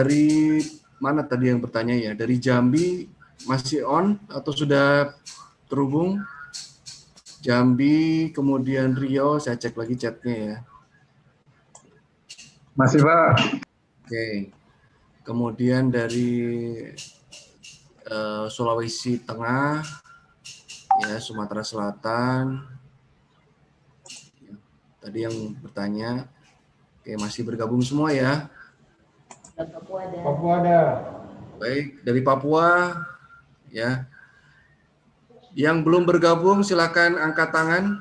Dari mana tadi yang bertanya ya? Dari Jambi masih on atau sudah terhubung? Jambi, kemudian Riau, saya cek lagi chatnya ya. Masih Pak. Oke. Kemudian dari Sulawesi Tengah, ya Sumatera Selatan. Tadi yang bertanya, oke masih bergabung semua ya. Papua ada. Baik, dari Papua, ya. Yang belum bergabung silakan angkat tangan.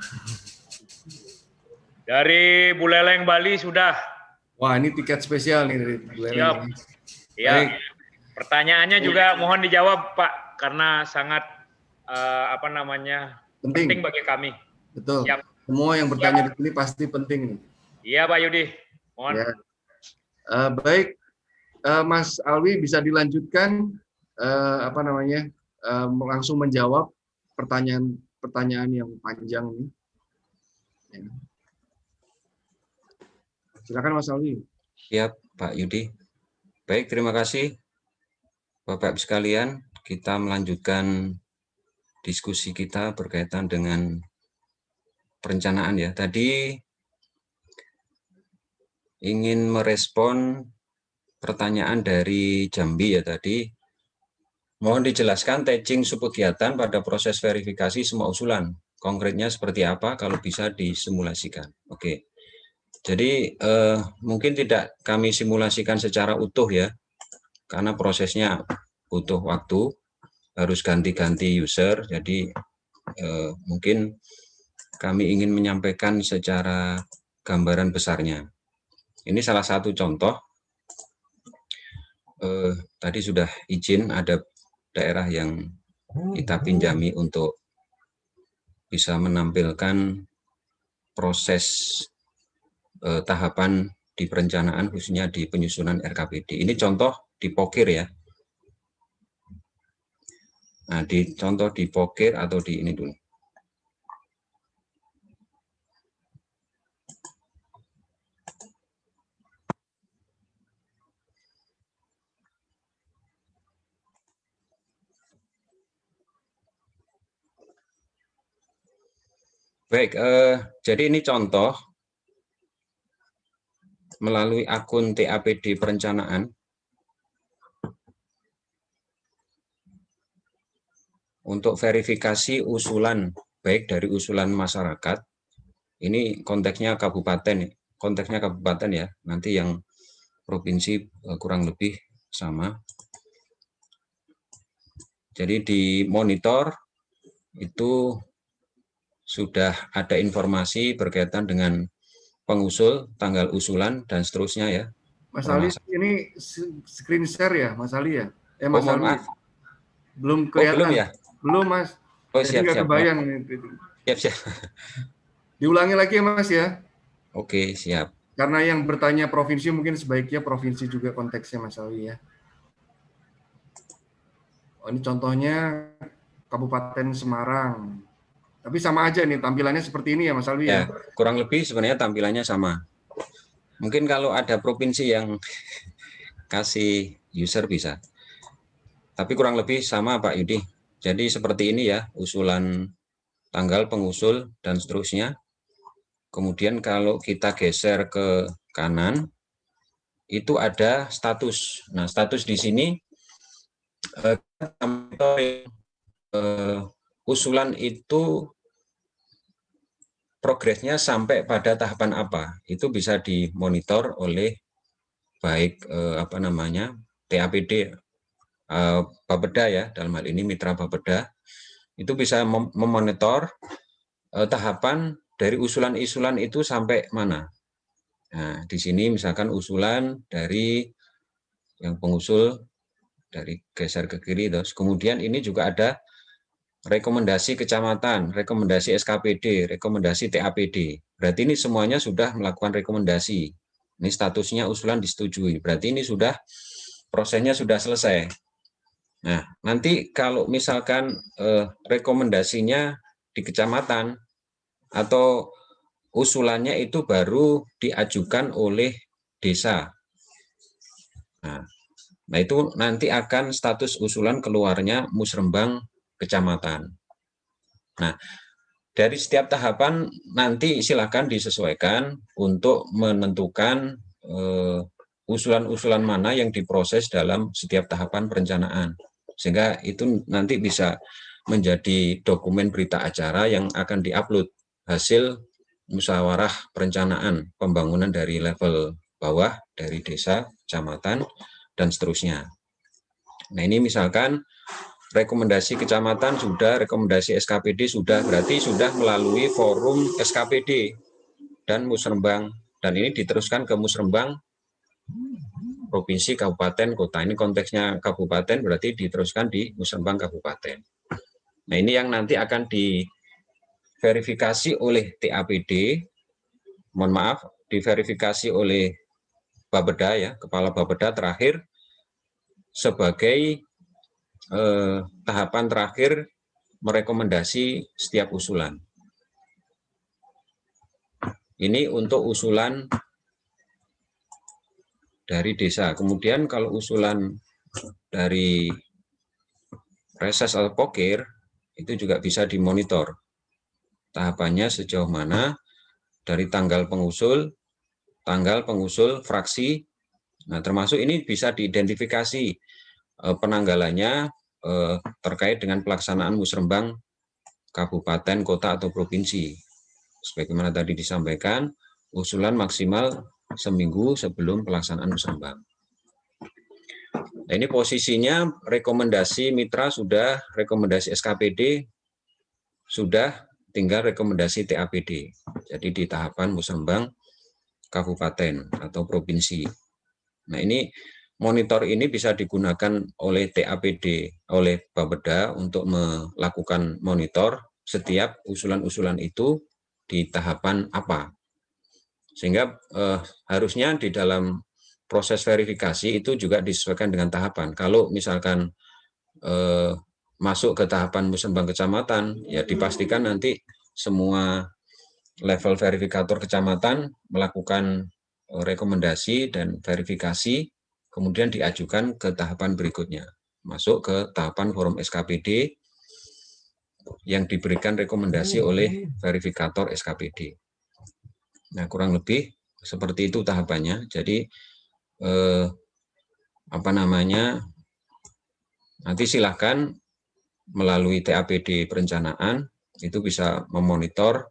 Dari Buleleng Bali sudah. Wah, ini tiket spesial nih dari Buleleng. Siap. Ya. Baik. Pertanyaannya juga mohon dijawab Pak, karena sangat penting bagi kami. Betul. Siap. Semua yang bertanya di sini pasti penting nih. Iya Pak Yudi. Mohon. Ya. Baik, Mas Alwi bisa dilanjutkan langsung menjawab pertanyaan yang panjang ini. Ya. Silakan Mas Alwi. Siap Pak Yudi. Baik, terima kasih Bapak Ibu sekalian. Kita melanjutkan diskusi kita berkaitan dengan perencanaan ya. Tadi ingin merespon pertanyaan dari Jambi ya tadi. Mohon dijelaskan staging subkegiatan pada proses verifikasi semua usulan. Konkretnya seperti apa kalau bisa disimulasikan. Oke. Jadi mungkin tidak kami simulasikan secara utuh ya, karena prosesnya butuh waktu, harus ganti-ganti user. Jadi mungkin kami ingin menyampaikan secara gambaran besarnya. Ini salah satu contoh. Tadi sudah izin ada daerah yang kita pinjami untuk bisa menampilkan proses tahapan di perencanaan khususnya di penyusunan RKPD. Ini contoh di Pokir ya. Nah, contoh di Pokir atau di ini dulu. Baik, jadi ini contoh melalui akun TAPD perencanaan untuk verifikasi usulan, baik dari usulan masyarakat, ini konteksnya kabupaten ya, nanti yang provinsi kurang lebih sama. Jadi di monitor itu sudah ada informasi berkaitan dengan pengusul, tanggal usulan, dan seterusnya ya. Mas Ali, ini screen share ya, Mas Ali ya? Mas mohon Ali. maaf. Belum kelihatan. Belum ya? Belum, Mas. Jadi nggak kebayang. Siap. Diulangi lagi ya, Mas ya? Oke, siap. Karena yang bertanya provinsi, mungkin sebaiknya provinsi juga konteksnya, Mas Ali ya. Oh, ini contohnya Kabupaten Semarang. Tapi sama aja nih, tampilannya seperti ini ya, Mas Alwi ya? Kurang lebih sebenarnya tampilannya sama. Mungkin kalau ada provinsi yang kasih user bisa. Tapi kurang lebih sama Pak Yudi. Jadi seperti ini ya, usulan tanggal pengusul dan seterusnya. Kemudian kalau kita geser ke kanan, itu ada status. Nah, status di sini usulan itu progresnya sampai pada tahapan apa, itu bisa dimonitor oleh baik TAPD Bapeda ya, dalam hal ini mitra Bapeda itu bisa memonitor tahapan dari usulan-usulan itu sampai mana. Nah, di sini misalkan usulan dari yang pengusul dari geser ke kiri, terus kemudian ini juga ada rekomendasi kecamatan, rekomendasi SKPD, rekomendasi TAPD. Berarti ini semuanya sudah melakukan rekomendasi. Ini statusnya usulan disetujui. Berarti ini sudah prosesnya sudah selesai. Nah, nanti kalau misalkan rekomendasinya di kecamatan atau usulannya itu baru diajukan oleh desa. Nah, Nah, itu nanti akan status usulan keluarnya musrembang kecamatan. Nah, dari setiap tahapan nanti silakan disesuaikan untuk menentukan usulan-usulan mana yang diproses dalam setiap tahapan perencanaan. Sehingga itu nanti bisa menjadi dokumen berita acara yang akan diupload hasil musyawarah perencanaan pembangunan dari level bawah, dari desa, kecamatan, dan seterusnya. Nah, ini misalkan rekomendasi kecamatan sudah, rekomendasi SKPD sudah, berarti sudah melalui forum SKPD dan musrembang, dan ini diteruskan ke musrembang provinsi, kabupaten, kota. Ini konteksnya kabupaten, berarti diteruskan di musrembang kabupaten. Nah, ini yang nanti akan diverifikasi oleh TAPD, mohon maaf, diverifikasi oleh Bapeda ya, Kepala Bapeda terakhir sebagai tahapan terakhir merekomendasi setiap usulan. Ini untuk usulan dari desa. Kemudian kalau usulan dari reses atau pokir, itu juga bisa dimonitor. Tahapannya sejauh mana, dari tanggal pengusul fraksi. Nah, termasuk ini bisa diidentifikasi penanggalannya terkait dengan pelaksanaan musrembang kabupaten, kota, atau provinsi. Sebagaimana tadi disampaikan, usulan maksimal seminggu sebelum pelaksanaan musrembang. Nah, ini posisinya rekomendasi mitra sudah, rekomendasi SKPD sudah, tinggal rekomendasi TAPD. Jadi di tahapan musrembang kabupaten atau provinsi. Nah, ini monitor ini bisa digunakan oleh TAPD, oleh Bapeda untuk melakukan monitor setiap usulan-usulan itu di tahapan apa. Sehingga harusnya di dalam proses verifikasi itu juga disesuaikan dengan tahapan. Kalau misalkan masuk ke tahapan musrembang kecamatan, ya dipastikan nanti semua level verifikator kecamatan melakukan rekomendasi dan verifikasi, kemudian diajukan ke tahapan berikutnya, masuk ke tahapan forum SKPD yang diberikan rekomendasi oleh verifikator SKPD. Nah, kurang lebih seperti itu tahapannya. Jadi nanti silahkan melalui TAPD perencanaan itu bisa memonitor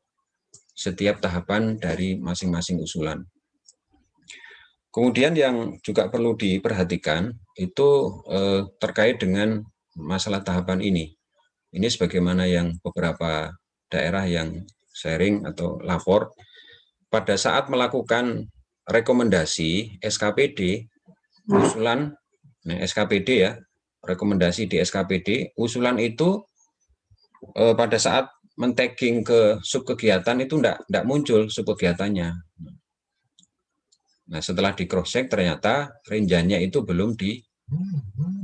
setiap tahapan dari masing-masing usulan. Kemudian yang juga perlu diperhatikan itu terkait dengan masalah tahapan ini. Ini sebagaimana yang beberapa daerah yang sharing atau lapor, pada saat melakukan rekomendasi SKPD, usulan SKPD ya, rekomendasi di SKPD, usulan itu pada saat men-tagging ke subkegiatan itu enggak muncul subkegiatannya. Nah, setelah di cross-check ternyata renjanya itu belum di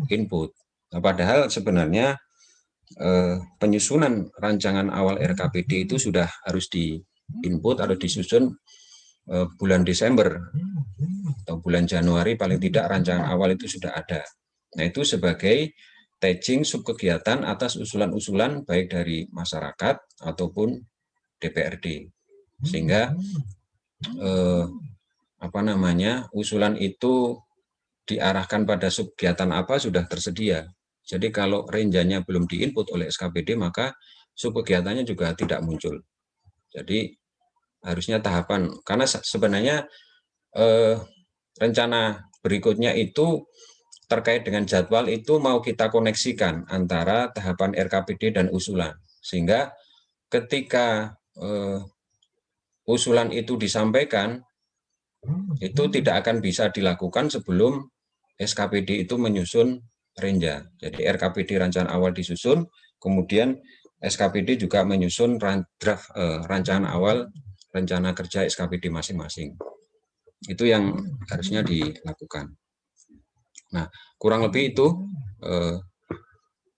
input. Nah, padahal sebenarnya penyusunan rancangan awal RKPD itu sudah harus di input atau disusun bulan Desember atau bulan Januari, paling tidak rancangan awal itu sudah ada. Nah, itu sebagai tagging subkegiatan atas usulan-usulan baik dari masyarakat ataupun DPRD, sehingga usulan itu diarahkan pada subkegiatan apa sudah tersedia. Jadi kalau renjanya belum diinput oleh SKPD, maka subkegiatannya juga tidak muncul. Jadi harusnya tahapan, karena sebenarnya rencana berikutnya itu terkait dengan jadwal itu mau kita koneksikan antara tahapan RKPD dan usulan, sehingga ketika usulan itu disampaikan, itu tidak akan bisa dilakukan sebelum SKPD itu menyusun renja. Jadi RKPD rancangan awal disusun, kemudian SKPD juga menyusun draft rancangan awal rencana kerja SKPD masing-masing. Itu yang harusnya dilakukan. Nah, kurang lebih itu.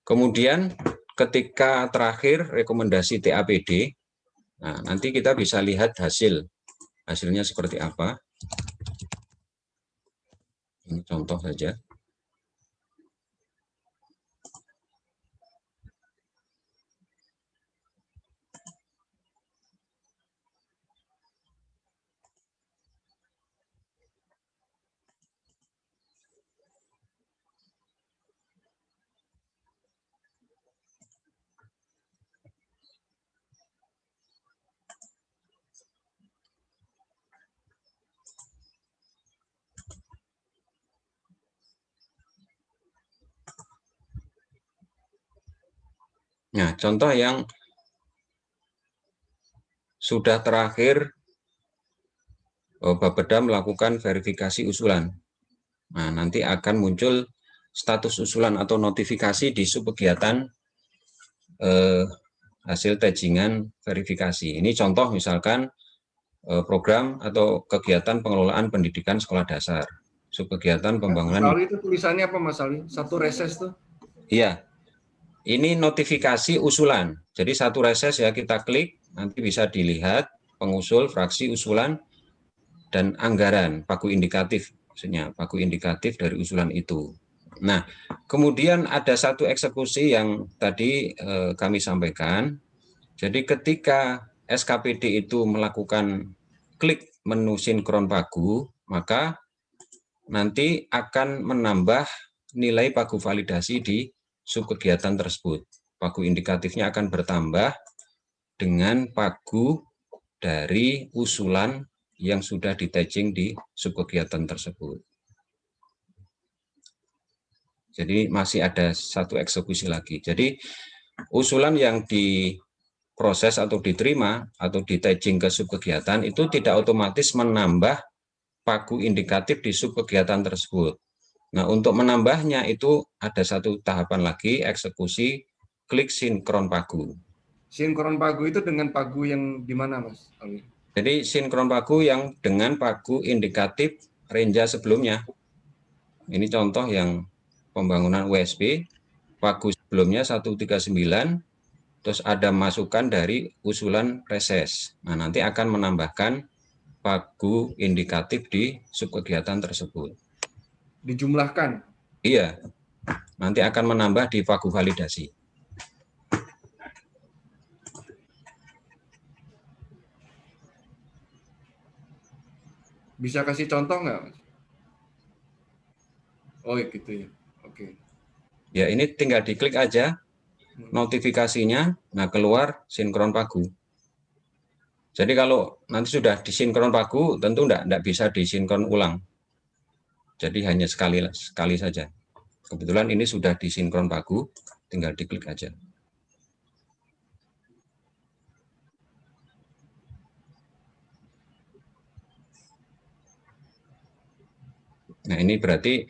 Kemudian ketika terakhir rekomendasi TAPD, nah, nanti kita bisa lihat hasilnya seperti apa. Ini contoh saja. Nah, contoh yang sudah terakhir, Bapeda melakukan verifikasi usulan. Nah, nanti akan muncul status usulan atau notifikasi di subkegiatan hasil tagingan verifikasi. Ini contoh misalkan program atau kegiatan pengelolaan pendidikan sekolah dasar, subkegiatan Mas pembangunan. Ali itu tulisannya apa Mas Ali? Satu reses tuh? Iya, ini notifikasi usulan. Jadi satu reses ya kita klik, nanti bisa dilihat pengusul, fraksi, usulan, dan anggaran, pagu indikatif, maksudnya pagu indikatif dari usulan itu. Nah, kemudian ada satu eksekusi yang tadi kami sampaikan. Jadi ketika SKPD itu melakukan klik menu sinkron pagu, maka nanti akan menambah nilai pagu validasi di subkegiatan tersebut. Pagu indikatifnya akan bertambah dengan pagu dari usulan yang sudah di-tagging di subkegiatan tersebut. Jadi masih ada satu eksekusi lagi. Jadi usulan yang diproses atau diterima atau di-tagging ke subkegiatan itu tidak otomatis menambah pagu indikatif di subkegiatan tersebut. Nah, untuk menambahnya itu ada satu tahapan lagi, eksekusi klik sinkron pagu. Sinkron pagu itu dengan pagu yang di mana Mas Ali? Jadi sinkron pagu yang dengan pagu indikatif renja sebelumnya. Ini contoh yang pembangunan USB, pagu sebelumnya 139, terus ada masukan dari usulan reses. Nah, nanti akan menambahkan pagu indikatif di subkegiatan tersebut. Dijumlahkan? Iya, nanti akan menambah di pagu validasi. Bisa kasih contoh nggak Mas? Oh gitu ya, oke. Ya, ini tinggal diklik aja notifikasinya, nah keluar sinkron pagu. Jadi kalau nanti sudah disinkron pagu, tentu enggak bisa disinkron ulang. Jadi hanya sekali saja. Kebetulan ini sudah disinkron pagu, tinggal diklik aja. Nah, ini berarti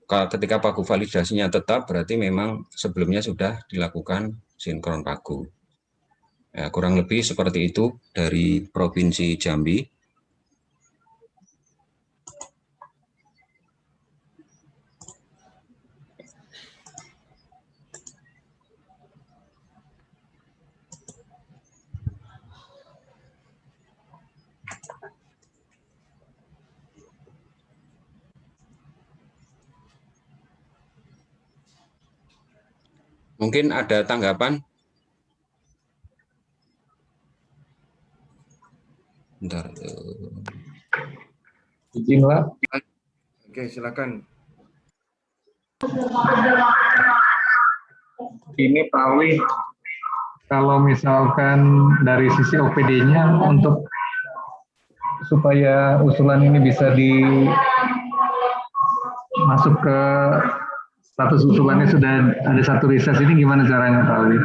ketika pagu validasinya tetap, berarti memang sebelumnya sudah dilakukan sinkron pagu. Ya, kurang lebih seperti itu dari Provinsi Jambi. Mungkin ada tanggapan? Bentar. Izin, Pak. Oke, silakan. Ini Pak Awi, kalau misalkan dari sisi OPD-nya untuk supaya usulan ini bisa masuk ke status usulannya sudah ada satu riset ini gimana caranya Pak Awi?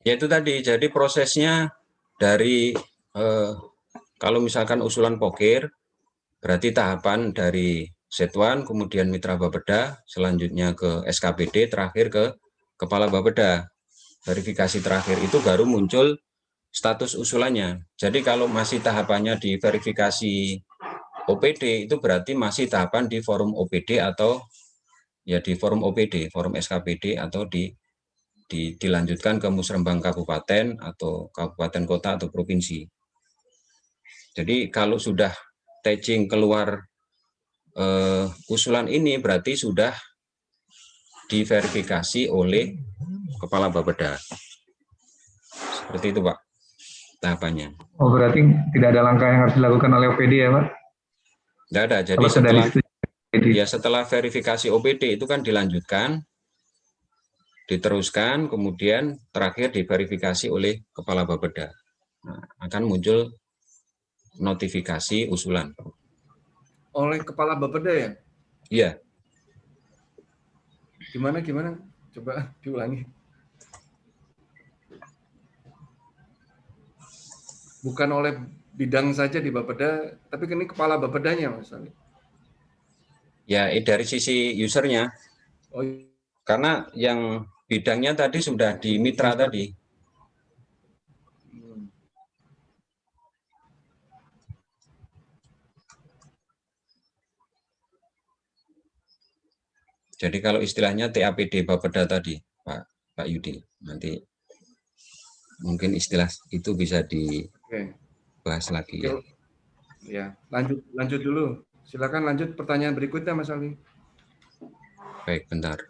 Ya itu tadi, jadi prosesnya dari kalau misalkan usulan pokir, berarti tahapan dari Setwan, kemudian Mitra Bapeda, selanjutnya ke SKPD, terakhir ke Kepala Bapeda. Verifikasi terakhir itu baru muncul status usulannya. Jadi kalau masih tahapannya di verifikasi OPD, itu berarti masih tahapan di forum OPD atau ya di forum OPD, forum SKPD atau dilanjutkan ke Musrembang Kabupaten atau Kabupaten Kota atau Provinsi. Jadi kalau sudah tagging keluar usulan ini berarti sudah diverifikasi oleh Kepala Bapeda. Seperti itu Pak tahapannya. Oh berarti tidak ada langkah yang harus dilakukan oleh OPD ya Pak? Tidak ada. Jadi setelah verifikasi OPD itu kan dilanjutkan, diteruskan, kemudian terakhir diverifikasi oleh Kepala Bapeda. Nah, akan muncul notifikasi usulan. Oleh Kepala Bapeda ya? Iya. Gimana? Coba diulangi. bukan oleh bidang saja di Bapeda, tapi ini kepala Bapedanya, Mas Ali. Ya, dari sisi usernya, Oh, karena yang bidangnya tadi sudah di mitra tadi. Jadi kalau istilahnya TAPD Bapeda tadi, Pak Yudi, nanti mungkin istilah itu bisa dibahas lagi ya. Ya, lanjut dulu. Silakan lanjut pertanyaan berikutnya, Mas Ali. Baik, bentar.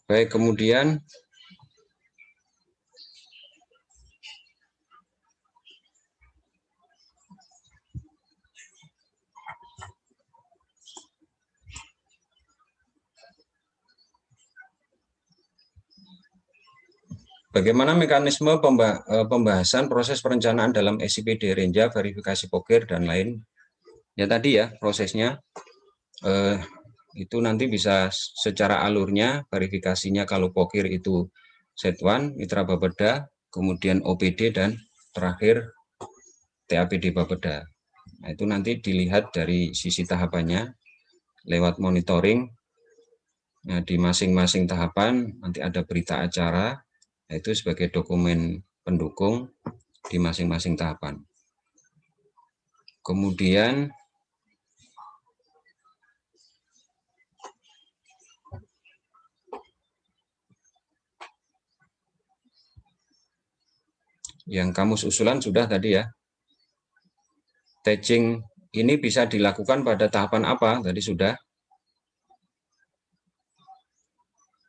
Baik, kemudian bagaimana mekanisme pembahasan proses perencanaan dalam SIPD, Renja, verifikasi Pokir, dan lain. Ya tadi ya prosesnya, itu nanti bisa secara alurnya, verifikasinya kalau Pokir itu Setwan, Mitra Bapeda, kemudian OPD, dan terakhir TAPD Bapeda. Nah, itu nanti dilihat dari sisi tahapannya lewat monitoring. Nah, di masing-masing tahapan nanti ada berita acara, yaitu sebagai dokumen pendukung di masing-masing tahapan. Kemudian yang kamus usulan sudah tadi ya. Staging ini bisa dilakukan pada tahapan apa? Tadi sudah.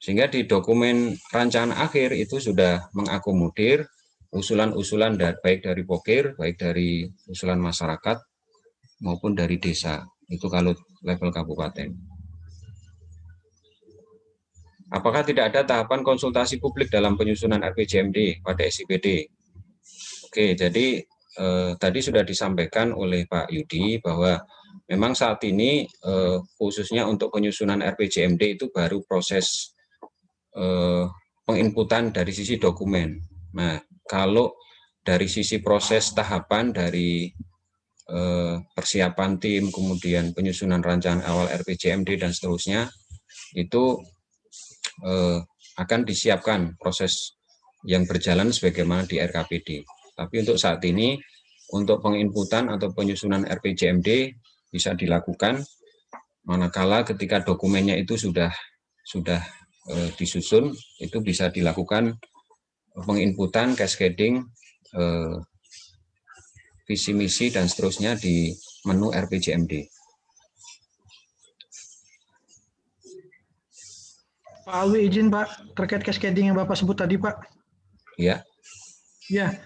Sehingga di dokumen rancangan akhir itu sudah mengakomodir usulan-usulan baik dari Pokir, baik dari usulan masyarakat, maupun dari desa. Itu kalau level kabupaten. Apakah tidak ada tahapan konsultasi publik dalam penyusunan RPJMD pada SIPD? Oke, jadi tadi sudah disampaikan oleh Pak Yudi bahwa memang saat ini khususnya untuk penyusunan RPJMD itu baru proses penginputan dari sisi dokumen. Nah, kalau dari sisi proses tahapan dari persiapan tim, kemudian penyusunan rancangan awal RPJMD dan seterusnya, itu akan disiapkan proses yang berjalan sebagaimana di RKPD. Tapi untuk saat ini, untuk penginputan atau penyusunan RPJMD bisa dilakukan manakala ketika dokumennya itu sudah disusun, itu bisa dilakukan penginputan, cascading, visi misi dan seterusnya di menu RPJMD. Pak Alwi izin Pak terkait cascading yang Bapak sebut tadi Pak. Ya. Ya,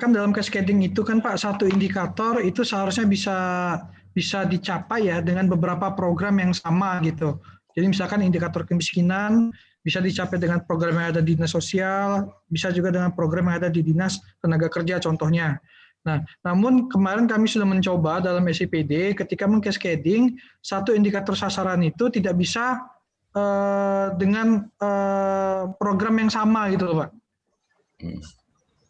kan dalam cascading itu kan Pak satu indikator itu seharusnya bisa dicapai ya dengan beberapa program yang sama gitu. Jadi misalkan indikator kemiskinan bisa dicapai dengan program yang ada di dinas sosial, bisa juga dengan program yang ada di dinas tenaga kerja contohnya. Nah, namun kemarin kami sudah mencoba dalam SIPD ketika mengcascading satu indikator sasaran itu tidak bisa dengan program yang sama gitu loh Pak.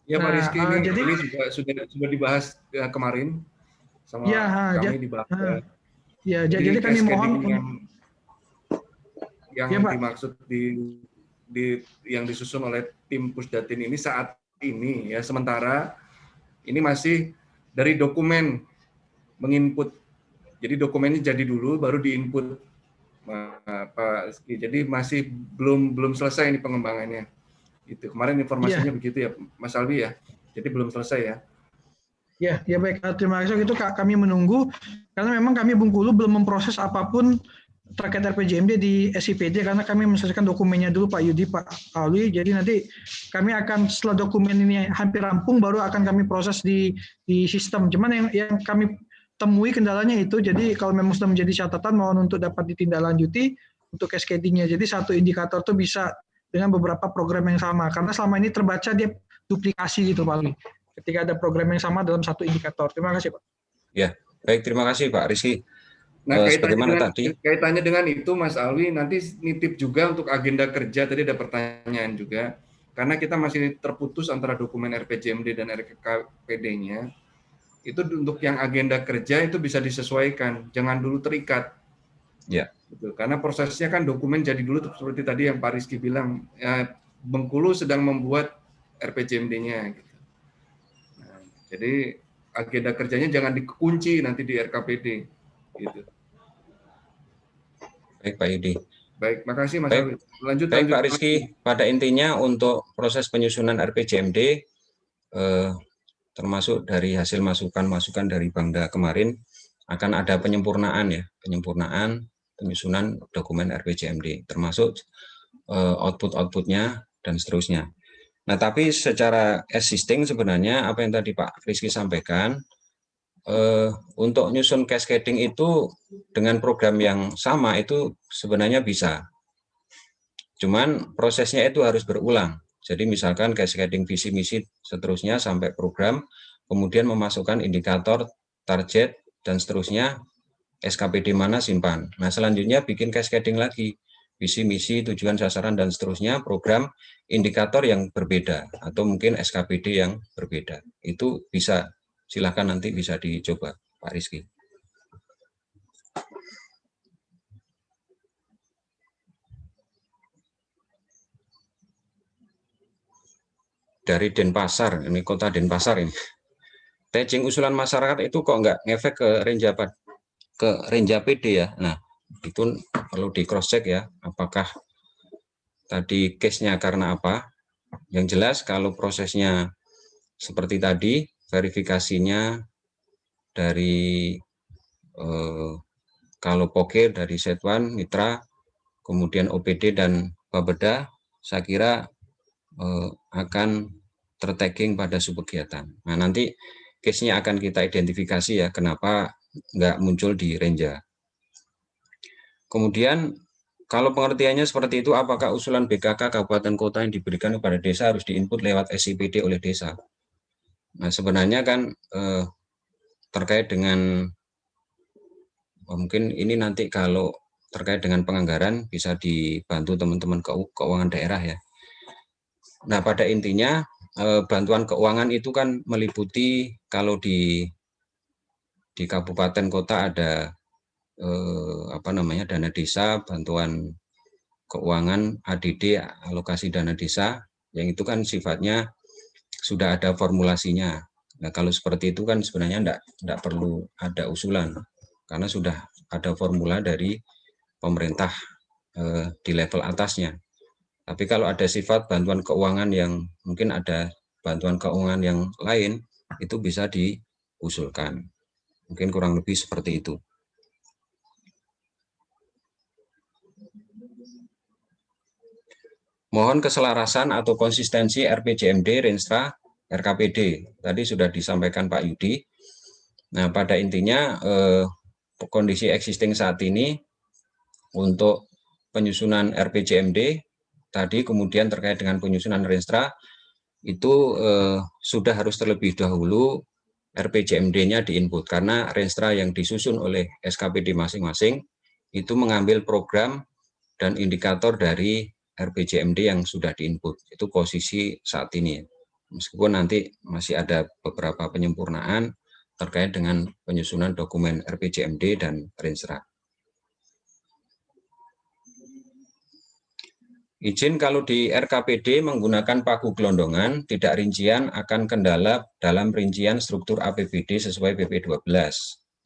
Ya Pak Rizky, jadi, ini juga sudah dibahas kemarin sama kami dibahas. Ya, jadi kami mohon yang dimaksud yang disusun oleh tim Pusdatin ini saat ini ya sementara ini masih dari dokumen menginput. Jadi dokumennya jadi dulu baru diinput Pak Rizky. Jadi masih belum selesai ini pengembangannya. Itu kemarin informasinya begitu ya Mas Alwi ya. Jadi belum selesai ya. Ya baik. Terima kasih. Itu kami menunggu karena memang kami Bengkulu belum memproses apapun terkait RPJMD di SIPD karena kami menyelesaikan dokumennya dulu Pak Yudi, Pak Alwi. Jadi nanti kami akan setelah dokumen ini hampir rampung baru akan kami proses di sistem. Cuman yang kami temui kendalanya itu, jadi kalau memang sudah menjadi catatan mohon untuk dapat ditindaklanjuti untuk cascading-nya. Jadi satu indikator itu bisa dengan beberapa program yang sama karena selama ini terbaca dia duplikasi gitu Pak Alwi. Ketika ada program yang sama dalam satu indikator. Terima kasih Pak. Ya, baik, terima kasih Pak Rizky. Nah, kaitannya dengan itu Mas Alwi, nanti nitip juga untuk agenda kerja, tadi ada pertanyaan juga, karena kita masih terputus antara dokumen RPJMD dan RKPD-nya, itu untuk yang agenda kerja itu bisa disesuaikan, jangan dulu terikat. Ya. Gitu. Karena prosesnya kan dokumen jadi dulu seperti tadi yang Pak Rizky bilang, Bengkulu sedang membuat RPJMD-nya. Gitu. Nah, jadi agenda kerjanya jangan dikunci nanti di RKPD. Gitu. Baik Pak Yudi. Baik, makasih Mas Alwi. Lanjut. Pak Rizky, pada intinya untuk proses penyusunan RPJMD, termasuk dari hasil masukan dari Bangda kemarin, akan ada penyempurnaan penyusunan dokumen RPJMD, termasuk output-outputnya dan seterusnya. Nah, tapi secara existing sebenarnya apa yang tadi Pak Rizky sampaikan, untuk nyusun cascading itu dengan program yang sama itu sebenarnya bisa. Cuman prosesnya itu harus berulang. Jadi misalkan cascading visi misi seterusnya sampai program, kemudian memasukkan indikator, target, dan seterusnya, SKPD mana simpan. Nah, selanjutnya bikin cascading lagi, visi misi, tujuan sasaran, dan seterusnya, program, indikator yang berbeda, atau mungkin SKPD yang berbeda. Itu bisa. Silakan nanti bisa dicoba, Pak Rizky. Dari Denpasar, ini kota Denpasar ini. Staging usulan masyarakat itu kok nggak ngefek ke range PD ya. Nah, itu perlu di cross check ya, apakah tadi case-nya karena apa. Yang jelas kalau prosesnya seperti tadi, verifikasinya dari kalau Poker dari Setwan, Mitra, kemudian OPD dan Bapeda, saya kira akan tertagging pada subkegiatan. Nah, nanti case-nya akan kita identifikasi ya, kenapa nggak muncul di Renja. Kemudian, kalau pengertiannya seperti itu, apakah usulan BKK kabupaten kota yang diberikan kepada desa harus diinput lewat SIPD oleh desa? Nah, sebenarnya kan terkait dengan mungkin ini nanti kalau terkait dengan penganggaran bisa dibantu teman-teman keuangan daerah ya. Nah, pada intinya bantuan keuangan itu kan meliputi kalau di kabupaten kota ada dana desa, bantuan keuangan ADD, alokasi dana desa, yang itu kan sifatnya sudah ada formulasinya. Nah, kalau seperti itu kan sebenarnya enggak perlu ada usulan, karena sudah ada formula dari pemerintah di level atasnya. Tapi kalau ada sifat bantuan keuangan yang mungkin ada bantuan keuangan yang lain, itu bisa diusulkan. Mungkin kurang lebih seperti itu. Mohon keselarasan atau konsistensi RPJMD, Renstra, RKPD. Tadi sudah disampaikan Pak Yudi. Nah, pada intinya kondisi existing saat ini untuk penyusunan RPJMD, tadi kemudian terkait dengan penyusunan Renstra, itu sudah harus terlebih dahulu RPJMD-nya diinput, karena Renstra yang disusun oleh SKPD masing-masing itu mengambil program dan indikator dari RPJMD yang sudah diinput. Itu posisi saat ini. Meskipun nanti masih ada beberapa penyempurnaan terkait dengan penyusunan dokumen RPJMD dan Renstra. Izin kalau di RKPD menggunakan paku gelondongan, tidak rincian akan kendala dalam rincian struktur APBD sesuai PP 12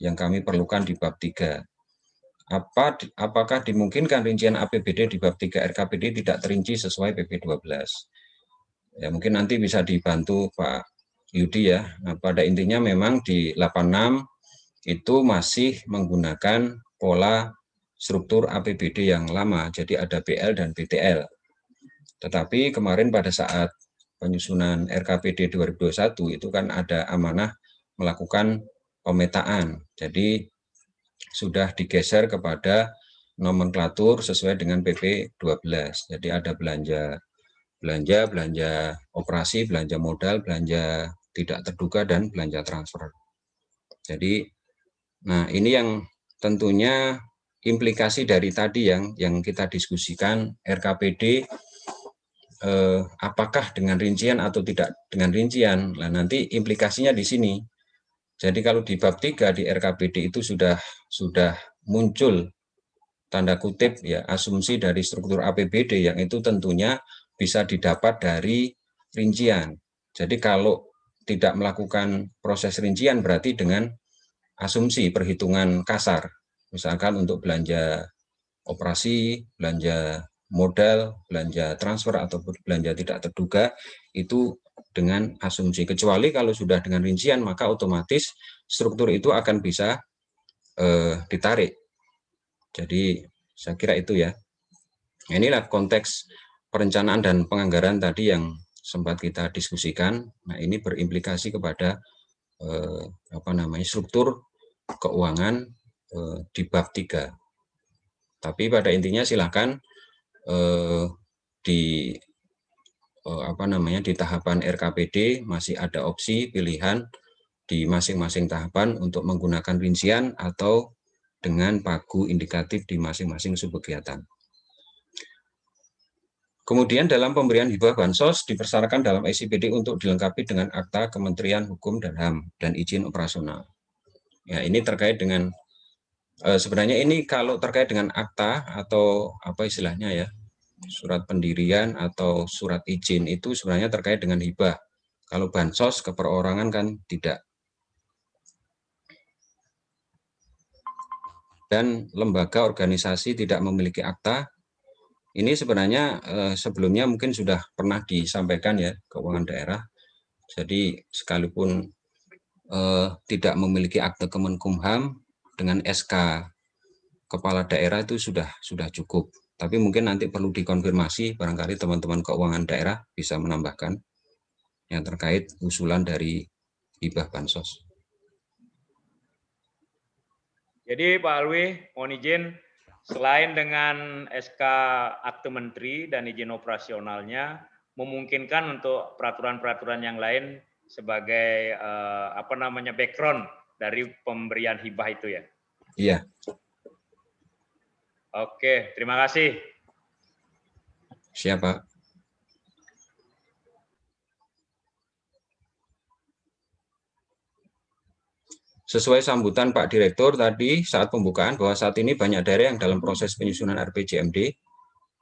yang kami perlukan di bab 3. Apakah dimungkinkan rincian APBD di bab 3 RKPD tidak terinci sesuai PP 12? Ya, mungkin nanti bisa dibantu Pak Yudi ya. Nah, pada intinya memang di 86 itu masih menggunakan pola struktur APBD yang lama, jadi ada BL dan BTL. Tetapi kemarin pada saat penyusunan RKPD 2021 itu kan ada amanah melakukan pemetaan. Jadi sudah digeser kepada nomenklatur sesuai dengan PP 12. Jadi ada belanja operasi, belanja modal, belanja tidak terduga, dan belanja transfer. Jadi, nah ini yang tentunya implikasi dari tadi yang kita diskusikan RKPD apakah dengan rincian atau tidak dengan rincian. Nah, nanti implikasinya di sini. Jadi kalau di bab 3 di RKPD itu sudah muncul tanda kutip ya asumsi dari struktur APBD yang itu tentunya bisa didapat dari rincian. Jadi kalau tidak melakukan proses rincian berarti dengan asumsi perhitungan kasar. Misalkan untuk belanja operasi, belanja modal, belanja transfer, atau belanja tidak terduga, itu dengan asumsi. Kecuali kalau sudah dengan rincian, maka otomatis struktur itu akan bisa ditarik. Jadi saya kira itu ya. Inilah konteks perencanaan dan penganggaran tadi yang sempat kita diskusikan. Nah, ini berimplikasi kepada struktur keuangan di bab 3. Tapi pada intinya silakan di tahapan RKPD masih ada opsi pilihan di masing-masing tahapan untuk menggunakan rincian atau dengan pagu indikatif di masing-masing subkegiatan. Kemudian dalam pemberian hibah bansos dipersyaratkan dalam SIPD untuk dilengkapi dengan akta Kementerian Hukum dan HAM dan izin operasional. Ya, ini terkait dengan sebenarnya ini kalau terkait dengan akta atau apa istilahnya ya, surat pendirian atau surat izin itu sebenarnya terkait dengan hibah. Kalau bansos ke perorangan kan tidak. Dan lembaga organisasi tidak memiliki akta, ini sebenarnya sebelumnya mungkin sudah pernah disampaikan ya keuangan daerah. Jadi sekalipun tidak memiliki akte Kemenkumham dengan SK kepala daerah itu sudah cukup. Tapi mungkin nanti perlu dikonfirmasi, barangkali teman-teman keuangan daerah bisa menambahkan yang terkait usulan dari hibah bansos. Jadi Pak Alwi, mohon izin, selain dengan SK Akte Menteri dan izin operasionalnya, memungkinkan untuk peraturan-peraturan yang lain sebagai background dari pemberian hibah itu ya? Iya. Oke, terima kasih. Siap, Pak. Sesuai sambutan Pak Direktur tadi saat pembukaan bahwa saat ini banyak daerah yang dalam proses penyusunan RPJMD.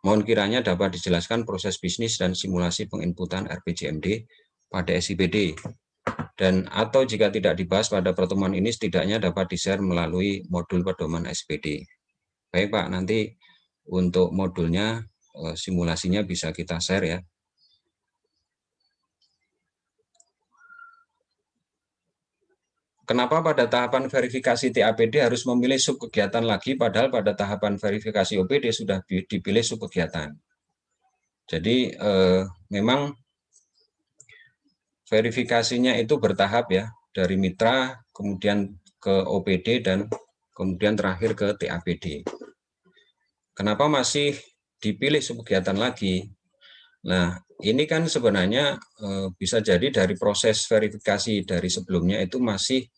Mohon kiranya dapat dijelaskan proses bisnis dan simulasi penginputan RPJMD pada SIPD. Dan atau jika tidak dibahas pada pertemuan ini, setidaknya dapat di-share melalui modul pedoman SPD. Baik Pak, nanti untuk modulnya simulasinya bisa kita share ya. Kenapa pada tahapan verifikasi TAPD harus memilih subkegiatan lagi, padahal pada tahapan verifikasi OPD sudah dipilih subkegiatan. Jadi memang verifikasinya itu bertahap ya, dari mitra, kemudian ke OPD, dan kemudian terakhir ke TAPD. Kenapa masih dipilih subkegiatan lagi? Nah, ini kan sebenarnya bisa jadi dari proses verifikasi dari sebelumnya itu masih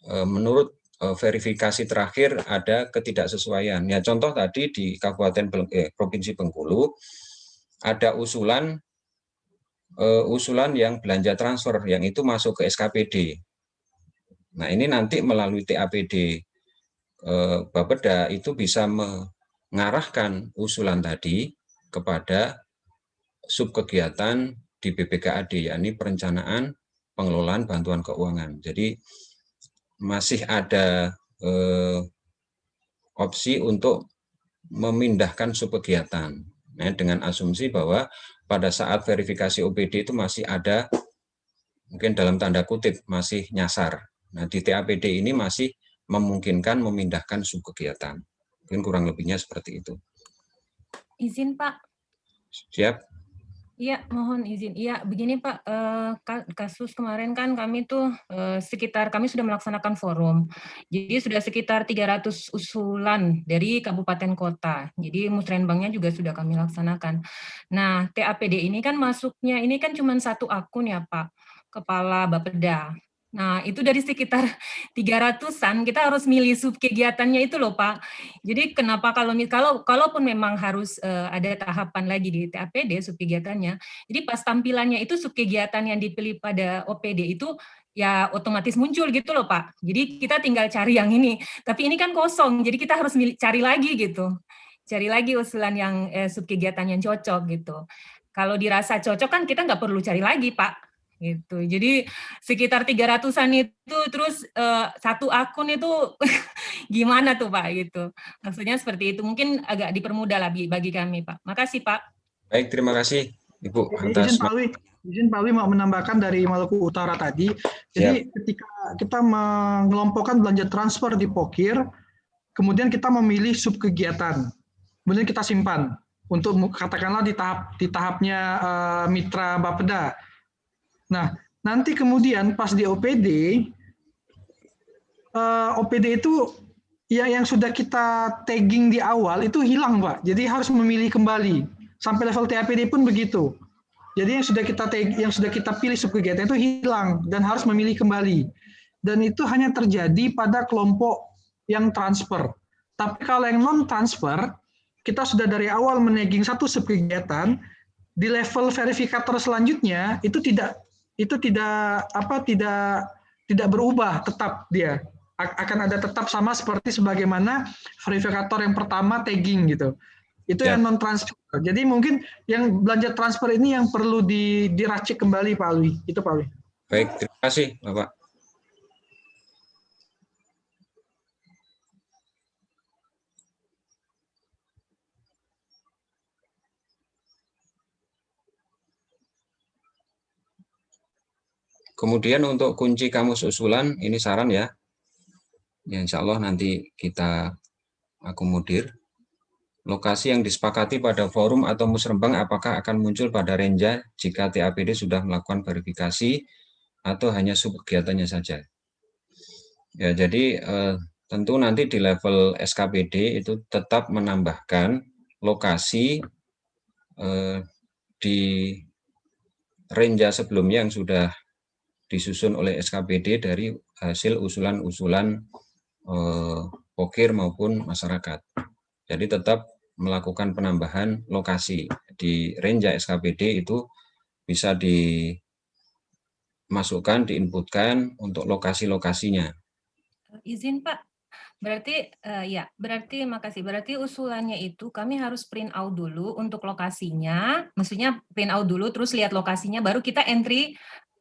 menurut verifikasi terakhir ada ketidaksesuaian. Ya, contoh tadi di Provinsi Bengkulu ada usulan yang belanja transfer yang itu masuk ke SKPD. Nah, ini nanti melalui TAPD Bapeda itu bisa mengarahkan usulan tadi kepada subkegiatan di BPKAD, yakni perencanaan pengelolaan bantuan keuangan. Jadi masih ada opsi untuk memindahkan subkegiatan, nah, dengan asumsi bahwa pada saat verifikasi OPD itu masih ada, mungkin dalam tanda kutip, masih nyasar. Nah, di TAPD ini masih memungkinkan memindahkan subkegiatan. Mungkin kurang lebihnya seperti itu. Izin Pak. Siap? Iya, mohon izin. Iya, begini Pak, kasus kemarin kan kami tuh kami sudah melaksanakan forum. Jadi sudah sekitar 300 usulan dari kabupaten kota. Jadi musrenbangnya juga sudah kami laksanakan. Nah, TAPD ini kan masuknya ini kan cuma satu akun ya Pak, Kepala Bapeda. Nah, itu dari sekitar 300-an kita harus milih sub kegiatannya itu loh Pak. Jadi kenapa kalaupun memang harus ada tahapan lagi di TAPD sub kegiatannya, jadi pas tampilannya itu sub kegiatan yang dipilih pada OPD itu ya otomatis muncul gitu loh Pak. Jadi kita tinggal cari yang ini. Tapi ini kan kosong, jadi kita harus cari lagi gitu. Cari lagi usulan yang sub kegiatan yang cocok gitu. Kalau dirasa cocok kan kita nggak perlu cari lagi Pak. Gitu. Jadi sekitar 300-an itu terus satu akun itu gimana tuh Pak gitu. Maksudnya seperti itu. Mungkin agak dipermudah lah bagi kami Pak. Makasih Pak. Baik, terima kasih Ibu atas. Izin Pak Wi mau menambahkan dari Maluku Utara tadi. Jadi ketika kita mengelompokkan belanja transfer di Pokir, kemudian kita memilih sub kegiatan. Kemudian kita simpan untuk katakanlah di tahapnya mitra Bapeda. Nah, nanti kemudian pas di OPD itu yang sudah kita tagging di awal itu hilang, Pak. Jadi harus memilih kembali. Sampai level TAPD pun begitu. Jadi yang sudah kita pilih subkegiatan itu hilang dan harus memilih kembali. Dan itu hanya terjadi pada kelompok yang transfer. Tapi kalau yang non transfer, kita sudah dari awal menagging satu subkegiatan, di level verifikator selanjutnya itu tidak berubah, tetap dia akan ada tetap sama seperti sebagaimana verifikator yang pertama tagging gitu. Itu yang non transfer. Jadi mungkin yang belanja transfer ini yang perlu diracik kembali Pak Alwi. Itu Pak Alwi. Baik, terima kasih Bapak. Kemudian untuk kunci kamus usulan, ini saran ya. Ya, insya Allah nanti kita akomodir. Lokasi yang disepakati pada forum atau musrembang apakah akan muncul pada Renja jika TAPD sudah melakukan verifikasi atau hanya subkegiatannya saja. Ya, jadi tentu nanti di level SKPD itu tetap menambahkan lokasi di Renja sebelumnya yang sudah disusun oleh SKPD dari hasil usulan-usulan Pokir maupun masyarakat. Jadi tetap melakukan penambahan lokasi di Renja SKPD itu bisa dimasukkan, diinputkan untuk lokasi-lokasinya. Izin Pak, berarti makasih. Berarti usulannya itu kami harus print out dulu untuk lokasinya, maksudnya print out dulu terus lihat lokasinya baru kita entry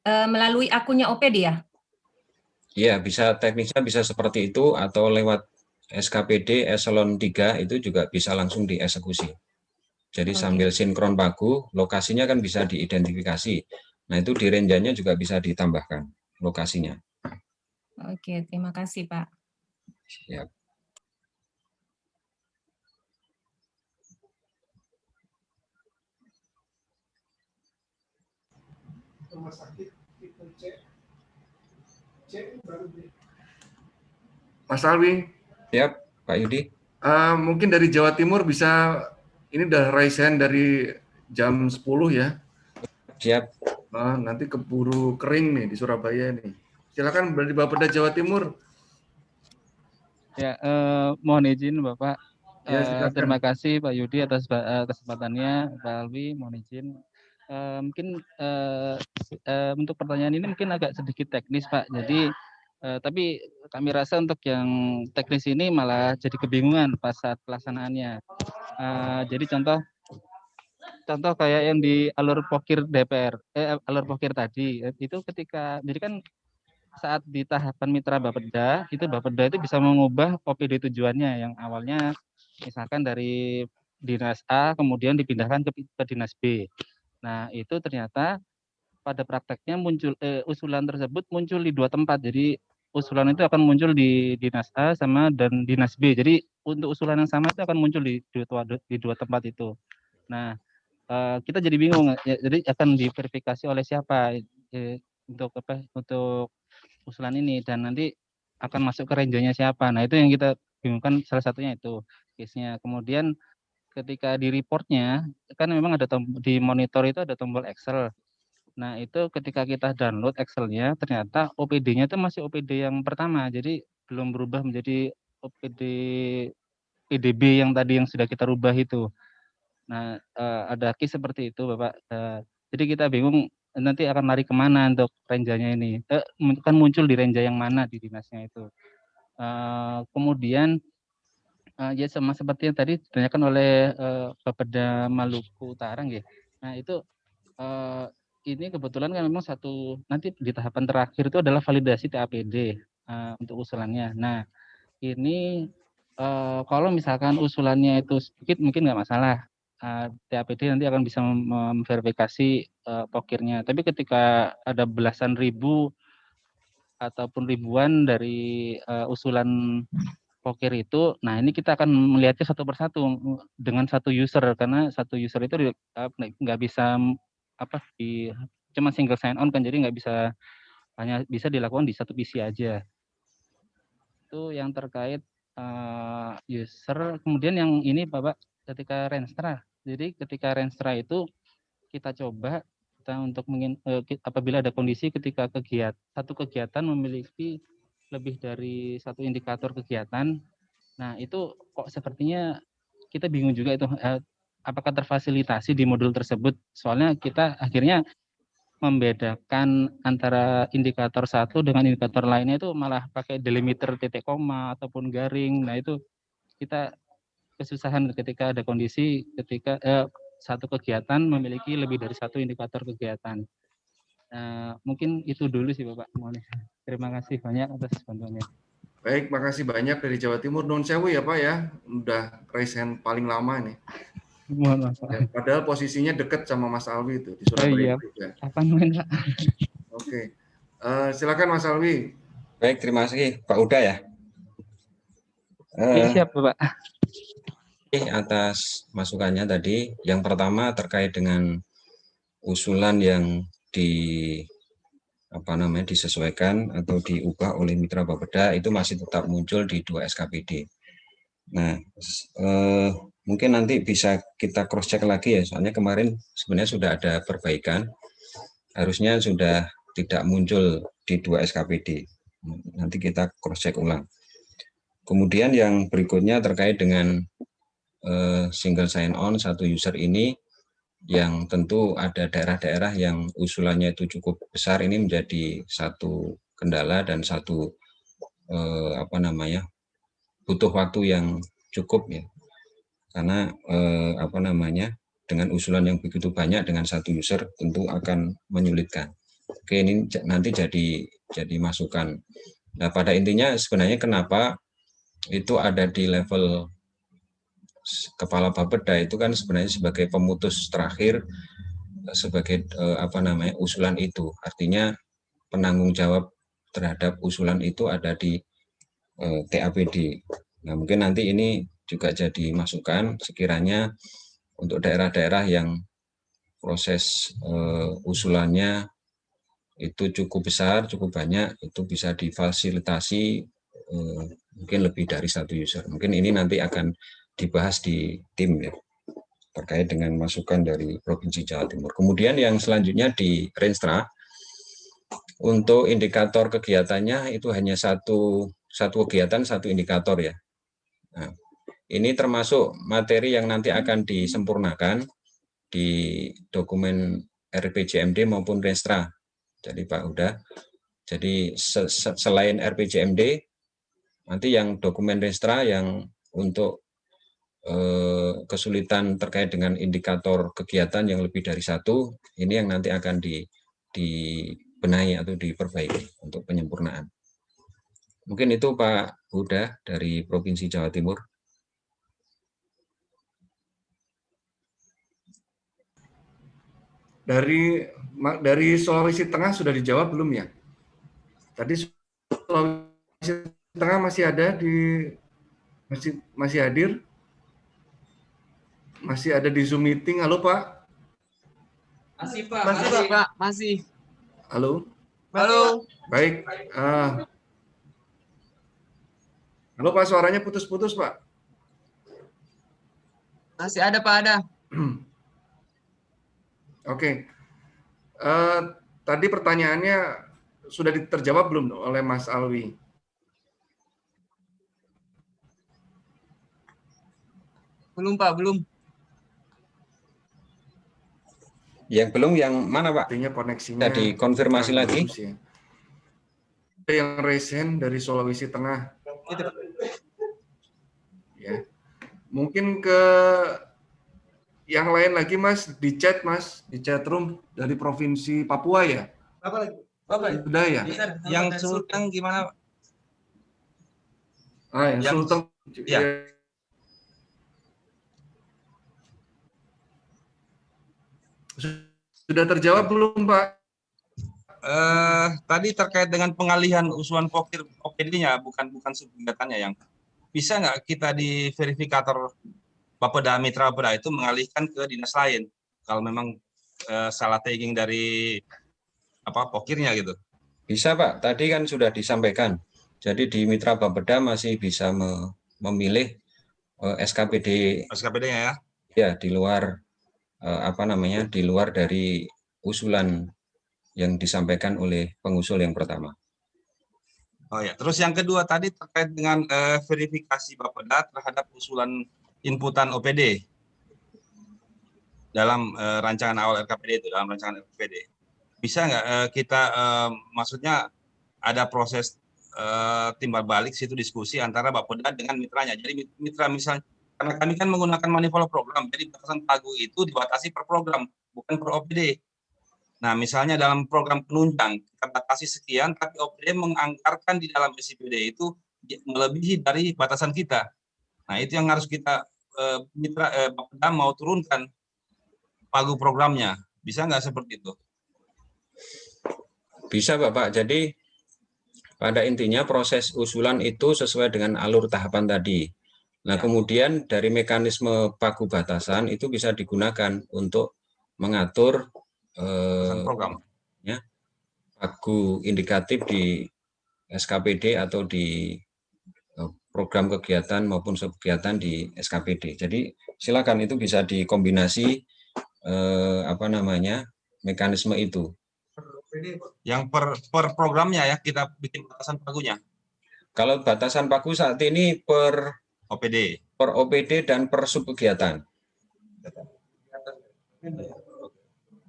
melalui akunnya OPD ya? Iya, bisa teknisnya bisa seperti itu atau lewat SKPD eselon 3 itu juga bisa langsung dieksekusi. Jadi sambil sinkron pagu, lokasinya kan bisa diidentifikasi. Nah, itu di renjanya juga bisa ditambahkan lokasinya. Oke, terima kasih Pak. Siap. Rumah sakit itu Mas Alwi. Siap, Pak Yudi. Mungkin dari Jawa Timur bisa, ini udah raise hand dari jam 10 ya. Siap. Nanti keburu kering nih di Surabaya nih. Silakan dari Bapeda Jawa Timur. Ya, mohon izin Bapak. Ya, terima kasih Pak Yudi atas kesempatannya. Pak Alwi, mohon izin. Mungkin untuk pertanyaan ini mungkin agak sedikit teknis Pak. Jadi tapi kami rasa untuk yang teknis ini malah jadi kebingungan pas saat pelaksanaannya. Jadi contoh kayak yang di alur Pokir DPR, alur Pokir tadi itu ketika jadi kan saat di tahapan mitra Bapeda itu bisa mengubah OPD tujuannya yang awalnya misalkan dari dinas A kemudian dipindahkan ke dinas B. Nah itu ternyata pada prakteknya muncul usulan tersebut muncul di dua tempat. Jadi usulan itu akan muncul di dinas A dan dinas B. Jadi untuk usulan yang sama itu akan muncul di dua tempat itu. Nah, kita jadi bingung ya, jadi akan diverifikasi oleh siapa untuk usulan ini, dan nanti akan masuk ke range-nya siapa. Nah, itu yang kita bingungkan, salah satunya itu case-nya. Kemudian ketika di report-nya kan memang ada di monitor itu ada tombol Excel. Nah, itu ketika kita download Excel-nya, ternyata OPD-nya itu masih OPD yang pertama, jadi belum berubah menjadi OPD PDB yang tadi yang sudah kita rubah itu. Nah, ada case seperti itu, Bapak. Jadi kita bingung nanti akan lari kemana untuk range-nya ini. Kan muncul di range yang mana di dinasnya itu. Kemudian ya sama seperti yang tadi ditanyakan oleh Bapeda Maluku Utara, nggih. Nah, itu ini kebetulan kan memang nanti di tahapan terakhir itu adalah validasi TAPD untuk usulannya. Nah, ini kalau misalkan usulannya itu sedikit mungkin nggak masalah. TAPD nanti akan bisa memverifikasi pokirnya. Tapi ketika ada belasan ribu ataupun ribuan dari usulan pokir itu, nah ini kita akan melihatnya satu persatu dengan satu user, karena satu user itu nggak bisa cuma single sign on kan, jadi nggak bisa, hanya bisa dilakukan di satu PC aja. Itu yang terkait user. Kemudian yang ini Bapak, ketika Renstra. Jadi ketika Renstra itu kita coba untuk apabila ada kondisi ketika satu kegiatan memiliki lebih dari satu indikator kegiatan. Nah, itu kok sepertinya kita bingung juga itu apakah terfasilitasi di modul tersebut. Soalnya kita akhirnya membedakan antara indikator satu dengan indikator lainnya itu malah pakai delimiter titik koma ataupun garing. Nah, itu kita kesusahan ketika ada kondisi ketika satu kegiatan memiliki lebih dari satu indikator kegiatan. Mungkin itu dulu sih Bapak. Terima kasih banyak atas bantuannya. Baik, makasih banyak dari Jawa Timur. Non sewu ya Pak ya, udah raise hand paling lama nih. Mohon maaf. Ya, padahal posisinya dekat sama Mas Alwi itu di Surabaya juga. Kapan main Pak? Oke, silakan Mas Alwi. Baik, terima kasih Pak Uda ya. Siap Bapak. Atas masukannya tadi, yang pertama terkait dengan usulan yang disesuaikan atau diubah oleh Mitra Bapeda itu masih tetap muncul di 2 SKPD. Nah, mungkin nanti bisa kita cross check lagi ya, soalnya kemarin sebenarnya sudah ada perbaikan, harusnya sudah tidak muncul di 2 SKPD. Nanti kita cross check ulang. Kemudian yang berikutnya terkait dengan single sign on satu user ini, yang tentu ada daerah-daerah yang usulannya itu cukup besar, ini menjadi satu kendala dan satu butuh waktu yang cukup ya, karena dengan usulan yang begitu banyak dengan satu user tentu akan menyulitkan. Oke, ini nanti jadi masukan. Nah, pada intinya sebenarnya kenapa itu ada di level Kepala Bapeda itu kan sebenarnya sebagai pemutus terakhir, sebagai usulan itu. Artinya penanggung jawab terhadap usulan itu ada di TAPD. Nah, mungkin nanti ini juga jadi masukan sekiranya untuk daerah-daerah yang proses usulannya itu cukup besar, cukup banyak, itu bisa difasilitasi mungkin lebih dari satu user. Mungkin ini nanti akan dibahas di tim ya, terkait dengan masukan dari Provinsi Jawa Timur. Kemudian yang selanjutnya di Renstra, untuk indikator kegiatannya itu hanya satu kegiatan, satu indikator ya. Nah, ini termasuk materi yang nanti akan disempurnakan di dokumen RPJMD maupun Renstra. Jadi Pak Uda, jadi selain RPJMD, nanti yang dokumen Renstra yang untuk kesulitan terkait dengan indikator kegiatan yang lebih dari satu, ini yang nanti akan dibenahi atau diperbaiki untuk penyempurnaan. Mungkin itu Pak Huda dari Provinsi Jawa Timur. Dari Sulawesi Tengah sudah dijawab belum ya? Tadi Sulawesi Tengah masih ada masih hadir? Masih ada di Zoom meeting? Halo Pak? Masih Pak. Masih. Halo? Halo. Baik. Halo Pak, suaranya putus-putus Pak. Masih ada Pak, ada. Oke. Tadi pertanyaannya sudah terjawab belum oleh Mas Alwi? Belum Pak, belum. Yang belum yang mana Pak? Artinya koneksinya Bisa dikonfirmasi lagi. Ya. Yang resen dari Sulawesi Tengah. Ya. Mungkin ke yang lain lagi Mas, di chat Mas, di chat room dari Provinsi Papua ya? Apa lagi? Bapak, sudah ya? Yang Sulteng gimana? Yang Sulteng. Ya. Sudah terjawab belum, Pak? Tadi terkait dengan pengalihan usulan pokir OPD-nya, bukan subkegiatannya yang bisa nggak kita di verifikator Bapeda Mitra Bapeda itu mengalihkan ke dinas lain kalau memang salah tagging dari pokirnya gitu. Bisa Pak, tadi kan sudah disampaikan. Jadi di Mitra Bapeda masih bisa memilih SKPD-nya ya. Ya, di luar di luar dari usulan yang disampaikan oleh pengusul yang pertama. Oh ya, terus yang kedua tadi terkait dengan verifikasi Bapeda terhadap usulan inputan OPD dalam rancangan awal RKPD itu, dalam rancangan RKPD. Bisa nggak kita, maksudnya ada proses timbal balik situ diskusi antara Bapeda dengan mitranya. Jadi mitra misalnya, karena kami kan menggunakan manifold program, jadi batasan pagu itu dibatasi per program, bukan per OPD. Nah, misalnya dalam program penunjang, kita batasi sekian, tapi OPD menganggarkan di dalam SIPD itu melebihi dari batasan kita. Nah, itu yang harus kita, Bapeda mau turunkan pagu programnya. Bisa nggak seperti itu? Bisa, Bapak. Jadi, pada intinya proses usulan itu sesuai dengan alur tahapan tadi. Nah, kemudian dari mekanisme pagu batasan itu bisa digunakan untuk mengatur program ya, pagu indikatif di SKPD atau di program kegiatan maupun subkegiatan di SKPD. Jadi silakan itu bisa dikombinasi mekanisme itu. Yang per programnya ya kita bikin batasan pagunya. Kalau batasan pagu saat ini per OPD dan per subkegiatan.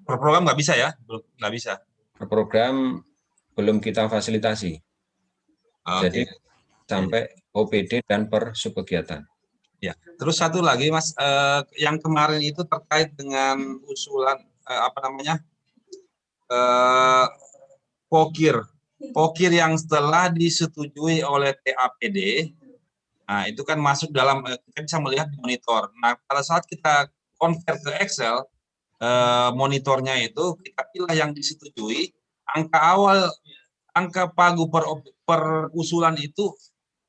Per program nggak bisa ya? Nggak bisa. Per program belum kita fasilitasi. Jadi sampai OPD dan per subkegiatan. Ya. Terus satu lagi Mas, yang kemarin itu terkait dengan usulan pokir yang setelah disetujui oleh TAPD. Nah, itu kan masuk dalam, kita bisa melihat di monitor. Nah, pada saat kita convert ke Excel, monitornya itu kita pilih yang disetujui, angka pagu per usulan itu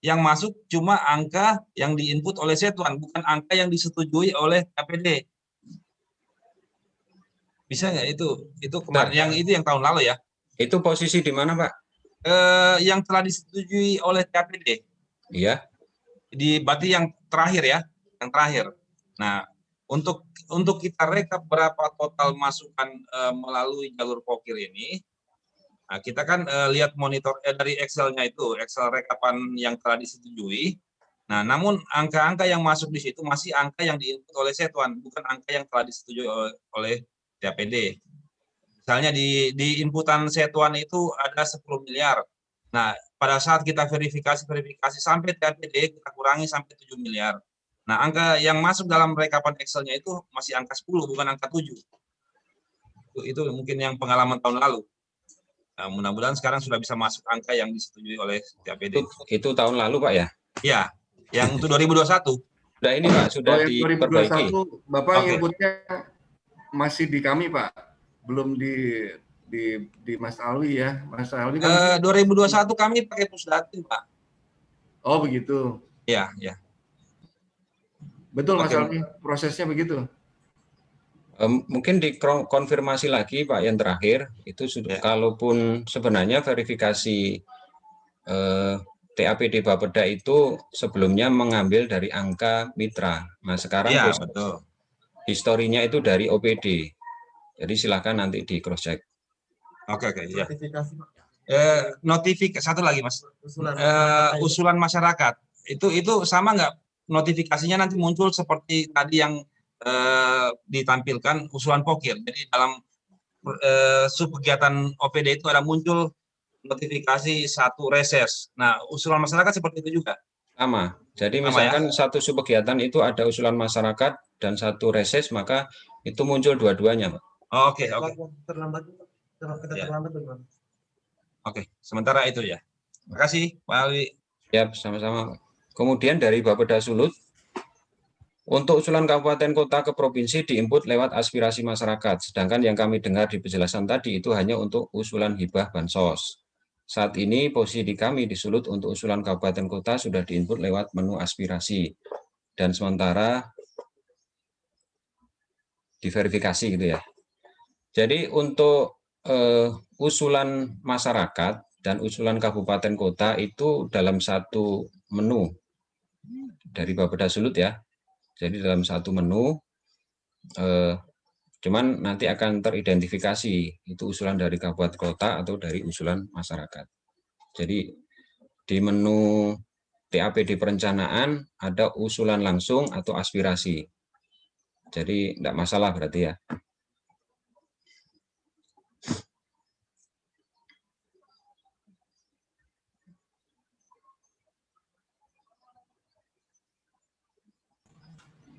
yang masuk cuma angka yang diinput oleh Setuan, bukan angka yang disetujui oleh KPD. Bisa nggak itu kemarin yang tahun lalu ya? Itu posisi di mana Pak? Yang telah disetujui oleh KPD. Iya. Berarti yang terakhir ya, yang terakhir. Nah, untuk kita rekap berapa total masukan melalui jalur pokir ini, nah kita kan lihat monitor dari Excel-nya itu, Excel rekapan yang telah disetujui. Nah, namun angka-angka yang masuk di situ masih angka yang diinput oleh Setuan, bukan angka yang telah disetujui oleh TAPD. Misalnya di inputan Setuan itu ada 10 miliar. Nah, pada saat kita verifikasi sampai TAPD, kita kurangi sampai 7 miliar. Nah, angka yang masuk dalam rekapan Excel-nya itu masih angka 10, bukan angka 7. Itu mungkin yang pengalaman tahun lalu. Nah, mudah-mudahan sekarang sudah bisa masuk angka yang disetujui oleh TAPD. Itu tahun lalu, Pak ya? Iya, yang untuk 2021. Sudah ini, Pak, sudah diperbaiki. 2021, Bapak inputnya masih di kami, Pak. Belum di di Mas Alwi ya. Mas Alwi kan 2021 kami pakai Pusdatin, Pak. oh begitu. Iya, ya. Betul Mas Oke. Alwi, prosesnya begitu. Mungkin dikonfirmasi lagi Pak yang terakhir itu sudah, kalaupun sebenarnya verifikasi TAPD Bapeda itu sebelumnya mengambil dari angka mitra. Nah sekarang betul. historinya itu dari OPD. Jadi silakan nanti di cross check. Oke, ya. Notifikasi satu lagi Mas. Usulan masyarakat itu sama nggak notifikasinya nanti muncul seperti tadi yang ditampilkan usulan pokir. Jadi dalam sub kegiatan OPD itu ada muncul notifikasi satu reses. Nah, usulan masyarakat seperti itu juga. Sama. Jadi misalkan satu sub kegiatan itu ada usulan masyarakat dan satu reses, maka itu muncul dua-duanya, Pak. Oke. Terlambat bagaimana? Oke, sementara itu ya. Terima kasih, Pak Alwi. Siap, sama-sama. Kemudian dari Bapeda Sulut, untuk usulan kabupaten kota ke provinsi diinput lewat aspirasi masyarakat, sedangkan yang kami dengar di penjelasan tadi itu hanya untuk usulan hibah bansos. Saat ini posisi di kami di Sulut untuk usulan kabupaten kota sudah diinput lewat menu aspirasi, dan sementara diverifikasi gitu ya. Jadi untuk usulan masyarakat dan usulan kabupaten kota itu dalam satu menu dari Bapeda Sulut ya. Jadi dalam satu menu, cuman nanti akan teridentifikasi itu usulan dari kabupaten kota atau dari usulan masyarakat. Jadi di menu TAPD perencanaan ada usulan langsung atau aspirasi. Jadi tidak masalah berarti ya.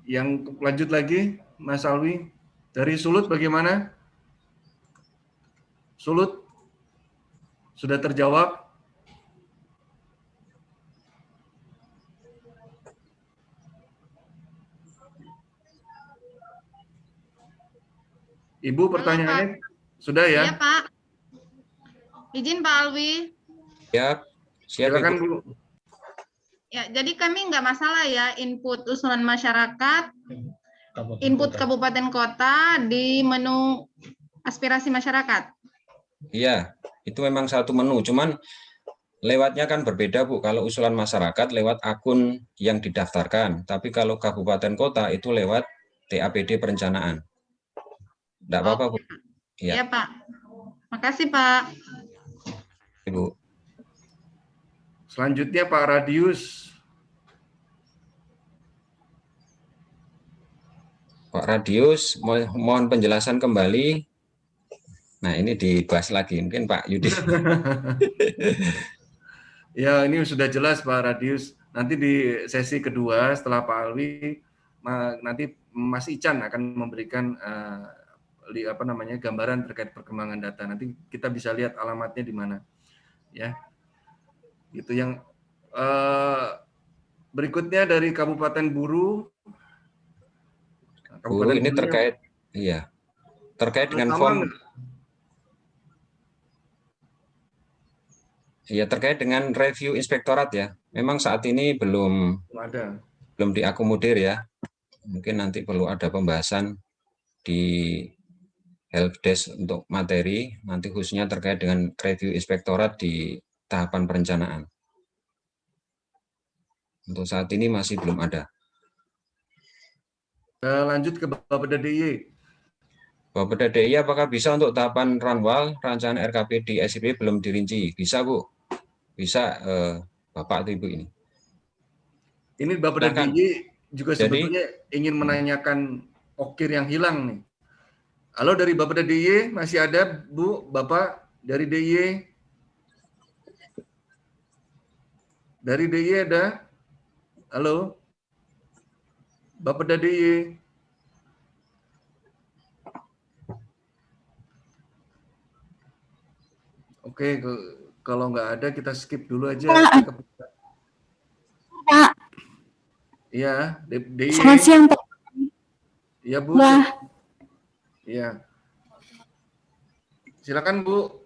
Yang lanjut lagi, Mas Alwi, dari Sulut bagaimana? Sulut sudah terjawab? Ibu pertanyaannya sudah ya? Iya Pak. Izin Pak Alwi. Siap, silakan Ibu. Bu. Ya, jadi kami nggak masalah ya input usulan masyarakat, input kabupaten kota di menu aspirasi masyarakat. Iya, itu memang satu menu, cuman lewatnya kan berbeda Bu. Kalau usulan masyarakat lewat akun yang didaftarkan, tapi kalau kabupaten kota itu lewat TAPD perencanaan. Tidak apa-apa Bu. Iya Pak. Makasih Pak. Ibu. Selanjutnya Pak Radius. Pak Radius, mohon penjelasan kembali. Nah, ini dibahas lagi, mungkin Pak Yudi. Ya, ini sudah jelas Pak Radius. Nanti di sesi kedua setelah Pak Alwi, nanti Mas Ican akan memberikan gambaran terkait perkembangan data. Nanti kita bisa lihat alamatnya di mana. Ya. Itu yang berikutnya dari Kabupaten Buru. Buru ini terkait terkait dengan form. Iya, terkait dengan review inspektorat ya. Memang saat ini belum diakomodir ya. Mungkin nanti perlu ada pembahasan di helpdesk untuk materi, nanti khususnya terkait dengan review inspektorat di tahapan perencanaan. Untuk saat ini masih belum ada. Lanjut ke Bapeda DIY. Bapeda DIY apakah bisa untuk tahapan Ranwal, rancangan RKP di SIP belum dirinci? Bisa Bu, bisa Bapak atau Ibu ini. Ini Bapeda DIY juga sebetulnya ingin menanyakan okir yang hilang nih. Halo dari Bapeda DIY, masih ada Bu, Bapak dari DIY? Dari DIY ada? Halo? Bapeda DIY? Oke, kalau nggak ada kita skip dulu aja. Pak. Iya, DIY. Selamat siang, Pak. Iya, Bu. Wah. Iya. Silakan Bu.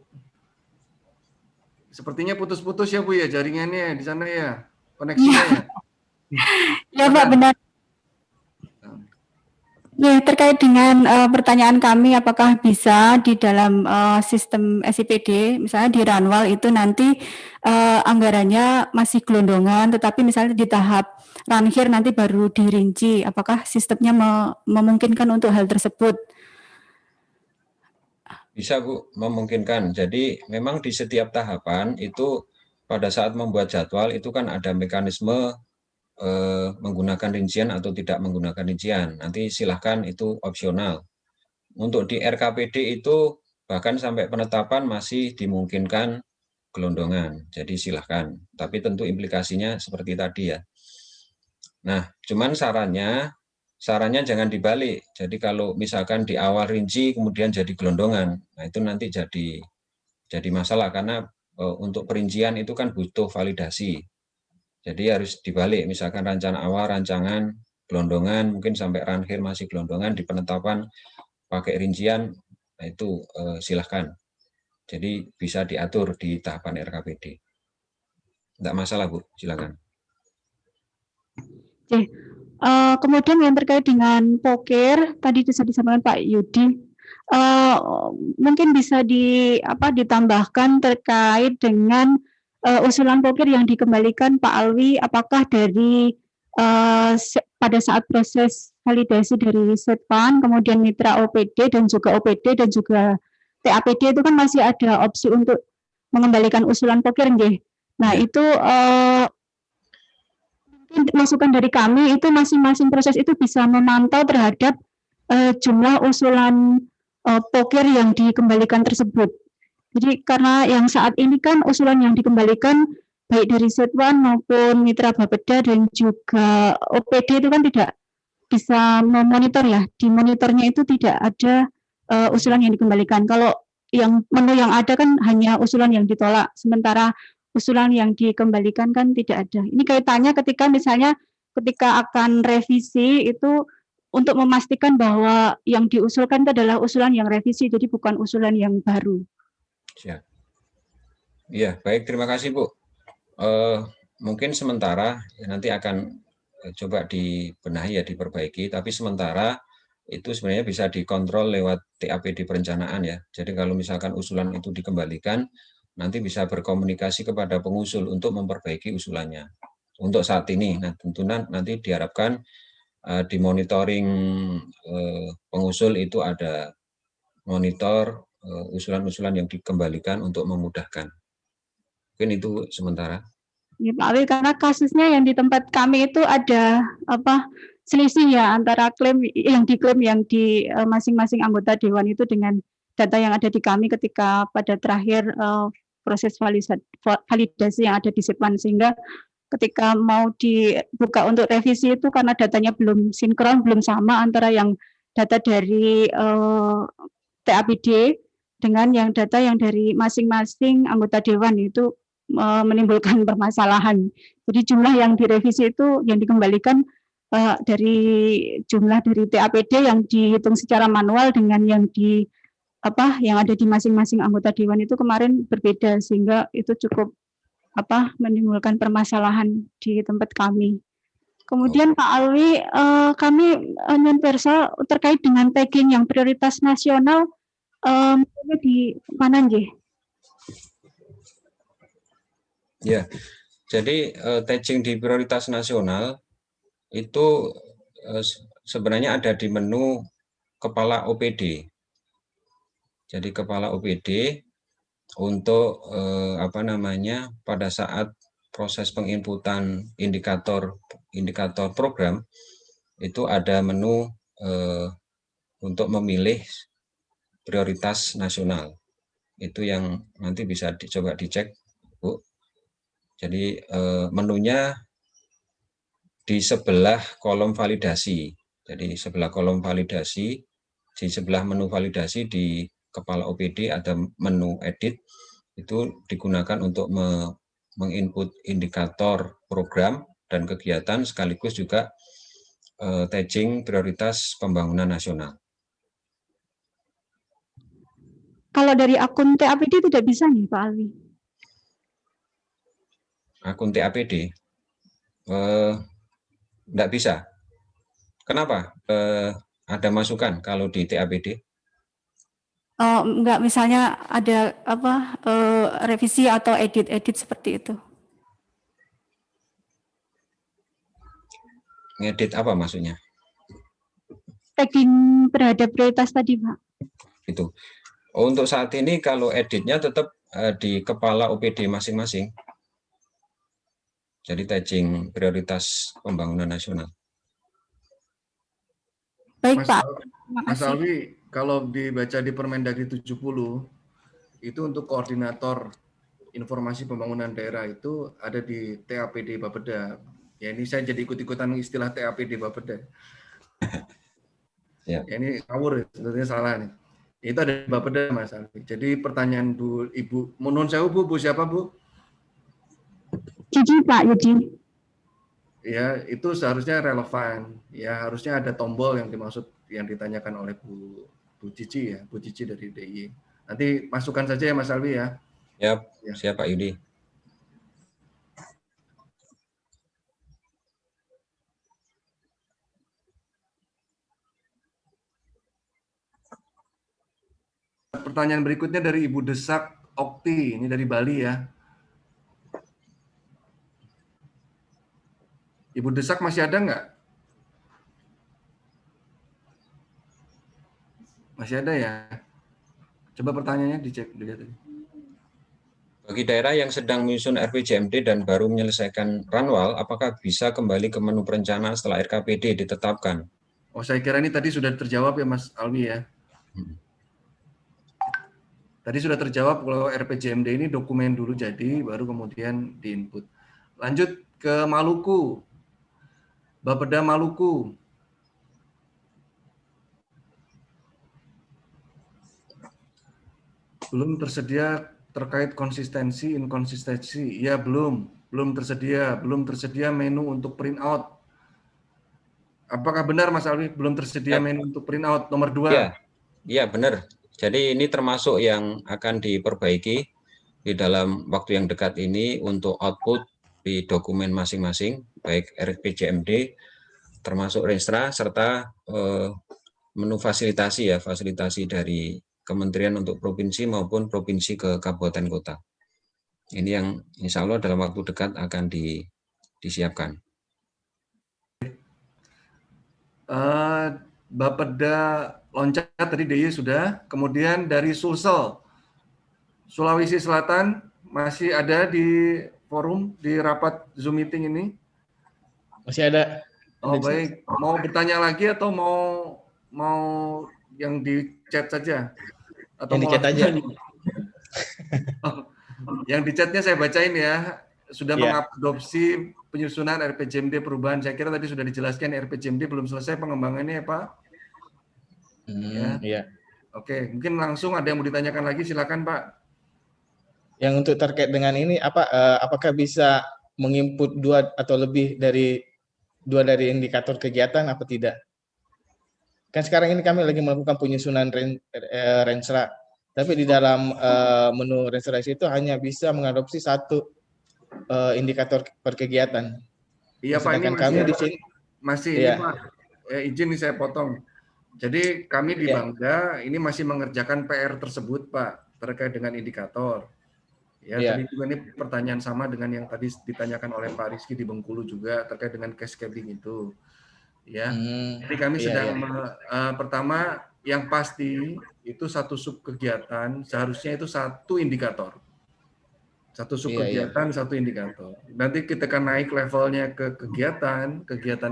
Sepertinya putus-putus ya Bu ya jaringannya di sana ya, koneksinya ya. Ya Pak, benar. Ya, terkait dengan pertanyaan kami, apakah bisa di dalam sistem SIPD, misalnya di Ranwal itu nanti anggarannya masih gelondongan, tetapi misalnya di tahap Ranhir nanti baru dirinci, apakah sistemnya memungkinkan untuk hal tersebut? Bisa Bu, memungkinkan. Jadi memang di setiap tahapan itu pada saat membuat jadwal itu kan ada mekanisme menggunakan rincian atau tidak menggunakan rincian. Nanti silahkan itu opsional. Untuk di RKPD itu bahkan sampai penetapan masih dimungkinkan gelondongan. Jadi silahkan. Tapi tentu implikasinya seperti tadi ya. Nah, cuman sarannya jangan dibalik. Jadi kalau misalkan di awal rinci kemudian jadi gelondongan, nah itu nanti jadi masalah karena untuk perincian itu kan butuh validasi. Jadi harus dibalik, misalkan rancangan awal, rancangan, gelondongan, mungkin sampai ranhir masih gelondongan, di penetapan pakai rincian, nah itu silahkan. Jadi bisa diatur di tahapan RKPD. Tidak masalah Bu, silakan. Oke. Kemudian yang terkait dengan pokir, tadi bisa disampaikan Pak Yudi, mungkin bisa ditambahkan terkait dengan usulan pokir yang dikembalikan Pak Alwi, apakah dari pada saat proses validasi dari Setpan, kemudian mitra OPD dan juga OPD dan juga TAPD itu kan masih ada opsi untuk mengembalikan usulan pokir, nggih. Nah, itu masukan dari kami itu masing-masing proses itu bisa memantau terhadap jumlah usulan pokir yang dikembalikan tersebut. Jadi karena yang saat ini kan usulan yang dikembalikan baik dari Setwan maupun Mitra Bapeda dan juga OPD itu kan tidak bisa memonitor ya. Di monitornya itu tidak ada usulan yang dikembalikan. Kalau yang menu yang ada kan hanya usulan yang ditolak, sementara usulan yang dikembalikan kan tidak ada. Ini kaitannya ketika misalnya ketika akan revisi itu untuk memastikan bahwa yang diusulkan itu adalah usulan yang revisi, jadi bukan usulan yang baru. Siap. Iya, baik, terima kasih Bu. Mungkin sementara ya, nanti akan coba dibenahi ya, diperbaiki, tapi sementara itu sebenarnya bisa dikontrol lewat TAPD perencanaan ya. Jadi kalau misalkan usulan itu dikembalikan, nanti bisa berkomunikasi kepada pengusul untuk memperbaiki usulannya. Untuk saat ini, nah tentunya nanti diharapkan di monitoring pengusul itu ada monitor usulan-usulan yang dikembalikan untuk memudahkan. Mungkin itu sementara. Ya, Pak Alwi, karena kasusnya yang di tempat kami itu ada selisih ya antara klaim yang diklaim yang di masing-masing anggota dewan itu dengan data yang ada di kami ketika pada terakhir proses validasi yang ada di Setpan, sehingga ketika mau dibuka untuk revisi itu karena datanya belum sinkron, belum sama antara yang data dari TAPD dengan yang data yang dari masing-masing anggota dewan itu menimbulkan permasalahan. Jadi jumlah yang direvisi itu yang dikembalikan dari jumlah dari TAPD yang dihitung secara manual dengan yang yang ada di masing-masing anggota dewan itu kemarin berbeda, sehingga itu cukup menimbulkan permasalahan di tempat kami. Kemudian Pak Alwi, kami nyonversa terkait dengan tagging yang prioritas nasional di mana nggih? Ya, jadi tagging di prioritas nasional itu sebenarnya ada di menu kepala OPD. Jadi kepala OPD untuk pada saat proses penginputan indikator program itu ada menu untuk memilih prioritas nasional. Itu yang nanti bisa dicoba dicek, Bu. Jadi menunya di sebelah kolom validasi. Jadi sebelah kolom validasi, di sebelah menu validasi di kepala OPD ada menu edit, itu digunakan untuk menginput indikator program dan kegiatan sekaligus juga tagging prioritas pembangunan nasional. Kalau dari akun TAPD tidak bisa nih Pak Alwi. Akun TAPD enggak bisa. Kenapa? Ada masukan kalau di TAPD? Enggak, misalnya ada apa revisi atau edit seperti itu. Ngedit apa maksudnya? Tagging terhadap prioritas tadi, Pak. Itu. Oh, untuk saat ini kalau editnya tetap di kepala OPD masing-masing. Jadi tagging prioritas pembangunan nasional. Baik, Pak. Mas Alwi, kalau dibaca di Permendagri 70, itu untuk koordinator informasi pembangunan daerah itu ada di TAPD Bapeda. Ya, ini saya jadi ikut-ikutan istilah TAPD Bapeda. Ya, ini ngawur, sebenarnya salah nih. Itu ada di Bapeda, Mas Alwi. Jadi pertanyaan Bu Ibu, menurut saya Bu siapa Bu? Cici, Pak, Cici. Ya, itu seharusnya relevan. Ya, harusnya ada tombol yang dimaksud yang ditanyakan oleh Bu Cici ya, Bu Cici dari DIY. Nanti masukkan saja ya Mas Alwi ya. Ya, siap Pak Yudi. Pertanyaan berikutnya dari Ibu Desak Okti, ini dari Bali ya. Ibu Desak masih ada nggak? Masih ada ya? Coba pertanyaannya dicek dilihat. Bagi daerah yang sedang menyusun RPJMD dan baru menyelesaikan Ranwal, apakah bisa kembali ke menu perencanaan setelah RKPD ditetapkan? Oh, saya kira ini tadi sudah terjawab ya Mas Alwi ya. Tadi sudah terjawab kalau RPJMD ini dokumen dulu jadi, baru kemudian diinput. Lanjut ke Maluku. Bapeda Maluku. Belum tersedia terkait konsistensi, inkonsistensi. Ya, belum tersedia menu untuk print out. Apakah benar Mas Alwi belum tersedia menu untuk print out nomor 2? Iya, benar. Jadi ini termasuk yang akan diperbaiki di dalam waktu yang dekat ini untuk output di dokumen masing-masing, baik RPJMD, termasuk Renstra, serta menu fasilitasi ya, fasilitasi dari kementerian untuk provinsi maupun provinsi ke kabupaten kota. Ini yang insya Allah dalam waktu dekat akan disiapkan. Bapeda Loncat tadi DIY sudah, kemudian dari Sulsel, Sulawesi Selatan masih ada di forum, di rapat Zoom meeting ini? Masih ada. Oh baik, mau bertanya lagi atau mau yang di chat saja? Atau yang di chat aja. Yang di chatnya saya bacain ya, sudah mengadopsi penyusunan RPJMD perubahan. Saya kira tadi sudah dijelaskan RPJMD belum selesai pengembangannya ya Pak. Iya. Oke, mungkin langsung ada yang mau ditanyakan lagi, silakan Pak. Yang untuk terkait dengan ini apakah bisa menginput 2 atau lebih dari 2 dari indikator kegiatan apa tidak? Kan sekarang ini kami lagi melakukan penyusunan Renstra, tapi di dalam menu Renstra itu hanya bisa mengadopsi 1 indikator per kegiatan. Iya Pak, ini kami di sini masih ini Pak. Izin nih saya potong. Jadi kami di Bangda ini masih mengerjakan PR tersebut Pak, terkait dengan indikator. Tadi juga ini pertanyaan sama dengan yang tadi ditanyakan oleh Pak Rizky di Bengkulu juga terkait dengan cascading itu. Jadi kami sedang pertama yang pasti itu 1 sub kegiatan seharusnya itu 1 indikator. 1 sub kegiatan, 1 indikator. Nanti kita akan naik levelnya ke kegiatan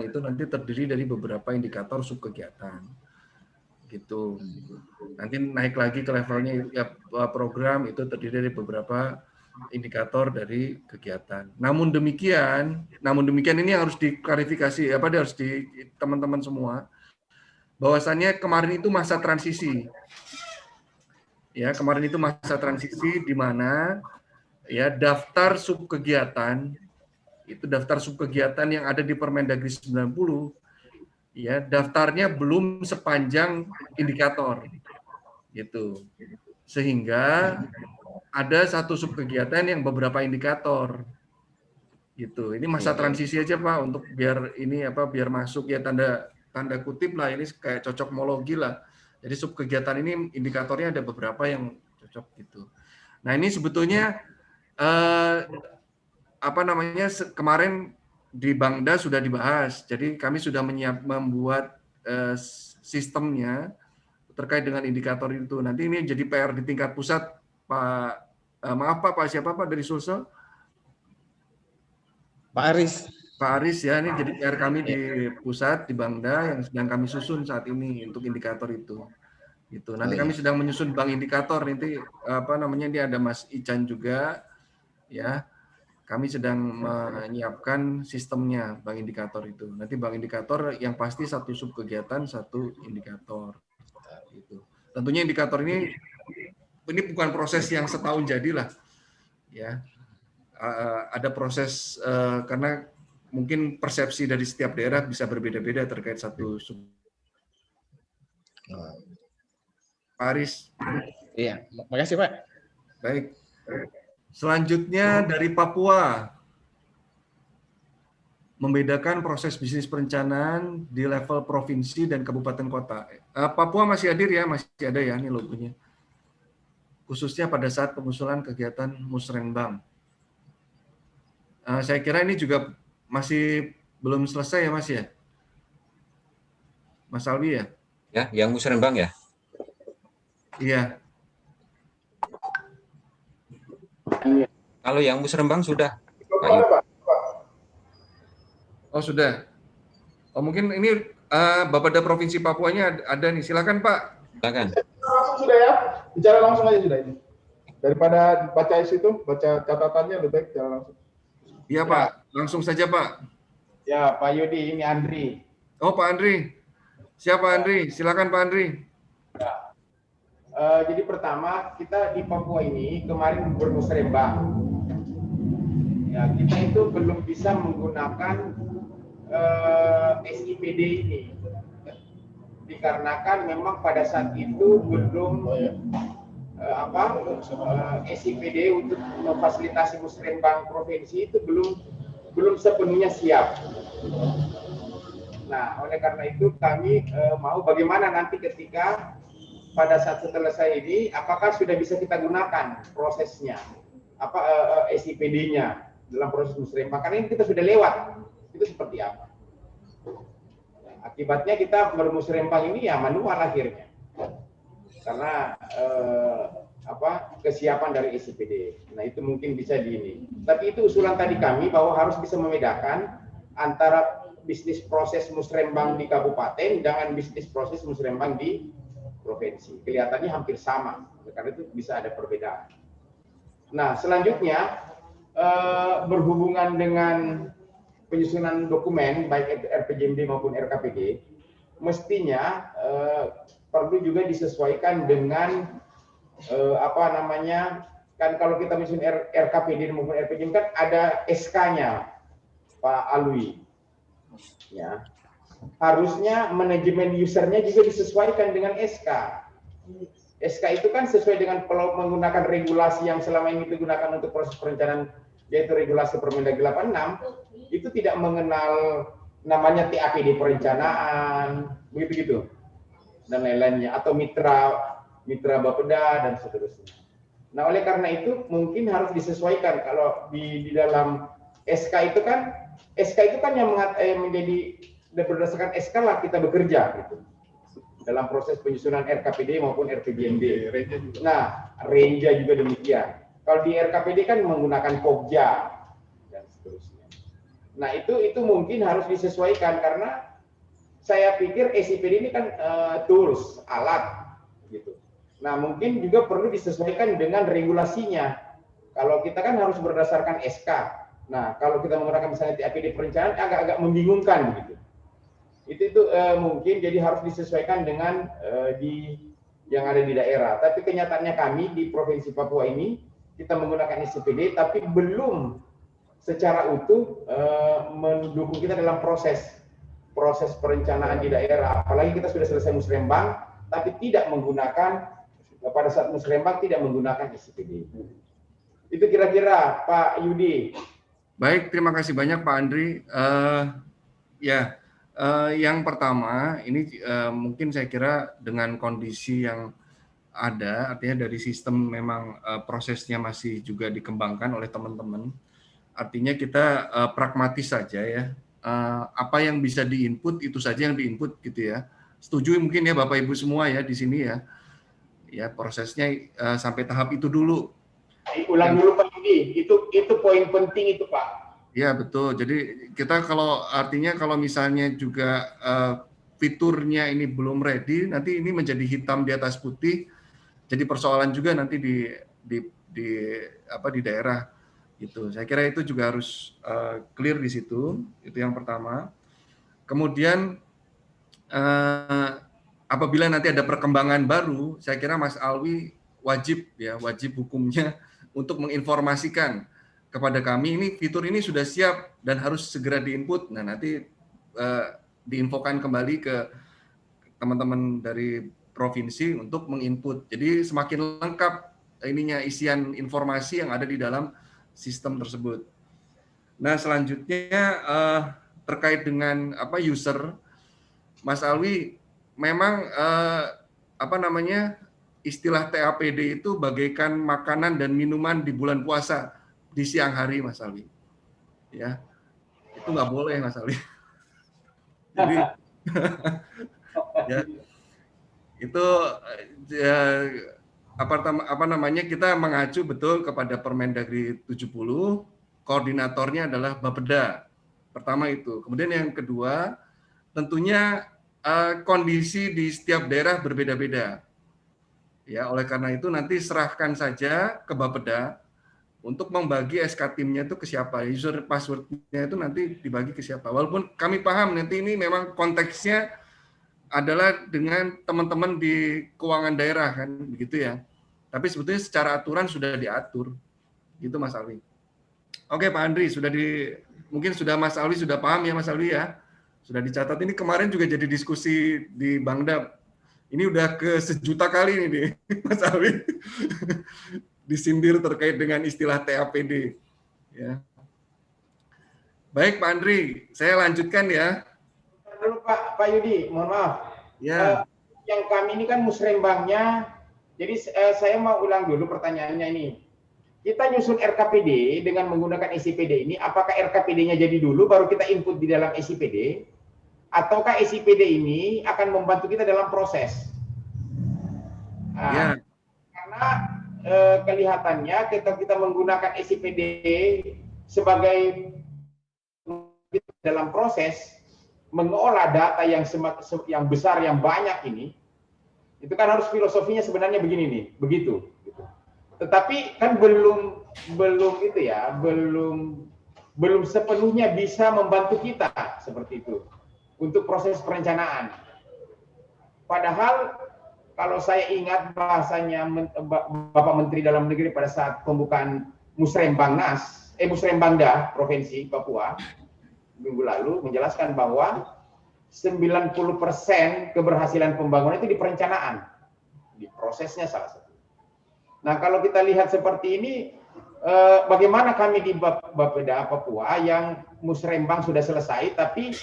itu nanti terdiri dari beberapa indikator sub kegiatan. Gitu. Nanti naik lagi ke levelnya program itu terdiri dari beberapa indikator dari kegiatan. Namun demikian ini harus diklarifikasi harus di teman-teman semua bahwasannya kemarin itu masa transisi. Kemarin itu masa transisi di mana daftar sub kegiatan yang ada di Permendagri 90 daftarnya belum sepanjang indikator gitu. Sehingga ada satu subkegiatan yang beberapa indikator. Gitu. Ini masa transisi aja Pak untuk biar ini apa biar masuk ya tanda kutip lah, ini kayak cocokmologi lah. Jadi subkegiatan ini indikatornya ada beberapa yang cocok gitu. Nah, ini sebetulnya kemarin di Bangda sudah dibahas. Jadi kami sudah membuat sistemnya terkait dengan indikator itu. Nanti ini jadi PR di tingkat pusat, Pak. Maaf Pak, siapa Pak dari Sulsel? Pak Aris. Pak Aris ya, ini jadi PR kami di pusat di Bangda yang sedang kami susun saat ini untuk indikator itu. Gitu. Nanti kami sedang menyusun bank indikator. Nanti ini ada Mas Ican juga ya. Kami sedang menyiapkan sistemnya bank indikator itu. Nanti bank indikator yang pasti satu subkegiatan, satu indikator. Gitu. Tentunya indikator ini bukan proses yang setahun jadilah, ya. Ada proses karena mungkin persepsi dari setiap daerah bisa berbeda-beda terkait satu sub. Pak Aris. Iya, makasih Pak. Baik. Selanjutnya dari Papua, membedakan proses bisnis perencanaan di level provinsi dan kabupaten kota. Papua masih hadir ya, masih ada ya, ini logonya. Khususnya pada saat pengusulan kegiatan Musrenbang. Saya kira ini juga masih belum selesai ya Mas ya? Mas Alwi ya? Ya, yang Musrenbang ya? Iya. Kalau yang Musrenbang sudah. Oh sudah. Oh mungkin ini Bapeda Provinsi Papuanya ada nih. Silakan Pak. Silakan. Langsung sudah ya. Bicara langsung aja sudah ini. Daripada baca itu, baca catatannya lebih baik bicara langsung. Iya Pak. Langsung saja Pak. Ya Pak Yudi, ini Andri. Oh Pak Andri. Siapa Andri? Silakan Pak Andri. Ya. Jadi pertama kita di Papua ini kemarin bermusrembang. Ya, kita itu belum bisa menggunakan SIPD ini dikarenakan memang pada saat itu belum SIPD untuk memfasilitasi musrembang provinsi itu belum sepenuhnya siap. Nah, oleh karena itu kami mau bagaimana nanti ketika pada saat selesai ini apakah sudah bisa kita gunakan prosesnya SIPD-nya dalam proses musrembang, karena ini kita sudah lewat, itu seperti apa? Akibatnya kita bermusrembang ini ya manual akhirnya, karena kesiapan dari SIPD. Nah itu mungkin bisa di ini. Tapi itu usulan tadi kami bahwa harus bisa membedakan antara bisnis proses musrembang di kabupaten dengan bisnis proses musrembang di provinsi. Kelihatannya hampir sama, karena itu bisa ada perbedaan. Nah selanjutnya berhubungan dengan penyusunan dokumen baik RPJMD maupun RKPD, mestinya perlu juga disesuaikan dengan kan kalau kita menyusun RKPD maupun RPJMD kan ada SK-nya Pak Alwi, ya harusnya manajemen usernya juga disesuaikan dengan SK. SK itu kan sesuai dengan menggunakan regulasi yang selama ini digunakan untuk proses perencanaan, yaitu regulasi Permendagri 86, itu tidak mengenal namanya TAPD perencanaan, begitu-gitu, dan lain-lainnya, atau mitra Bapeda dan seterusnya. Nah, oleh karena itu mungkin harus disesuaikan kalau di dalam SK itu kan yang menjadi berdasarkan SK lah kita bekerja gitu. Dalam proses penyusunan RKPD maupun RPJMD. Nah, Renja juga demikian. Kalau di RKPD kan menggunakan Pokja dan seterusnya. Nah, itu mungkin harus disesuaikan karena saya pikir SIPD ini kan tools, alat gitu. Nah, mungkin juga perlu disesuaikan dengan regulasinya. Kalau kita kan harus berdasarkan SK. Nah, kalau kita menggunakan misalnya TAPD perencanaan agak-agak membingungkan begitu. Itu mungkin jadi harus disesuaikan dengan yang ada di daerah. Tapi kenyataannya kami di Provinsi Papua ini kita menggunakan SIPD tapi belum secara utuh mendukung kita dalam proses perencanaan di daerah. Apalagi kita sudah selesai musrembang tapi tidak menggunakan pada saat musrembang tidak menggunakan SCPD. Itu kira-kira Pak Yudi. Baik, terima kasih banyak Pak Andri. Yang pertama ini mungkin saya kira dengan kondisi yang ada, artinya dari sistem memang prosesnya masih juga dikembangkan oleh teman-teman. Artinya kita pragmatis saja ya. Apa yang bisa diinput itu saja yang diinput gitu ya. Setuju mungkin ya Bapak Ibu semua ya di sini ya. Ya prosesnya sampai tahap itu dulu. Ulang dulu Pak Yudi, itu poin penting itu Pak. Ya betul. Jadi kita artinya kalau misalnya juga fiturnya ini belum ready, nanti ini menjadi hitam di atas putih. Jadi persoalan juga nanti di daerah gitu. Saya kira itu juga harus clear di situ. Itu yang pertama. Kemudian apabila nanti ada perkembangan baru, saya kira Mas Alwi wajib hukumnya untuk menginformasikan kepada kami ini fitur ini sudah siap dan harus segera diinput. Nah, nanti diinfokan kembali ke teman-teman dari provinsi untuk menginput. Jadi semakin lengkap isian informasi yang ada di dalam sistem tersebut. Nah, selanjutnya terkait dengan user, Mas Alwi, memang istilah TAPD itu bagaikan makanan dan minuman di bulan puasa di siang hari, Mas Alwi. Ya, itu nggak boleh, Mas Alwi. Jadi, ya, itu kita mengacu betul kepada Permendagri 70, koordinatornya adalah Bapeda. Pertama itu. Kemudian yang kedua, tentunya kondisi di setiap daerah berbeda-beda. Ya, oleh karena itu nanti serahkan saja ke Bapeda untuk membagi SK timnya itu ke siapa, user passwordnya itu nanti dibagi ke siapa. Walaupun kami paham nanti ini memang konteksnya adalah dengan teman-teman di keuangan daerah kan, begitu ya. Tapi sebetulnya secara aturan sudah diatur, gitu Mas Alwi. Oke Pak Andri, mungkin sudah Mas Alwi sudah paham ya Mas Alwi ya, sudah dicatat. Ini kemarin juga jadi diskusi di Bangda. Ini udah ke 1 juta kali nih Mas Alwi disindir terkait dengan istilah TAPD. Ya. Baik Pak Andri, saya lanjutkan ya. Dulu Pak Yudi, mohon maaf. Ya. Yang kami ini kan musrembangnya, jadi saya mau ulang dulu pertanyaannya ini. Kita nyusun RKPD dengan menggunakan SIPD ini, apakah RKPD-nya jadi dulu baru kita input di dalam SIPD? Ataukah SIPD ini akan membantu kita dalam proses? Ya. Karena kelihatannya kita menggunakan SIPD sebagai dalam proses mengolah data yang besar, yang banyak ini, itu kan harus filosofinya sebenarnya begini nih, begitu. Tetapi kan belum itu ya, belum sepenuhnya bisa membantu kita seperti itu untuk proses perencanaan. Padahal kalau saya ingat bahasanya Bapak Menteri Dalam Negeri pada saat pembukaan Musrembangda Provinsi Papua minggu lalu menjelaskan bahwa 90% keberhasilan pembangunan itu di perencanaan, di prosesnya salah satu. Nah, kalau kita lihat seperti ini, bagaimana kami di Bapeda Papua yang musrembang sudah selesai, tapi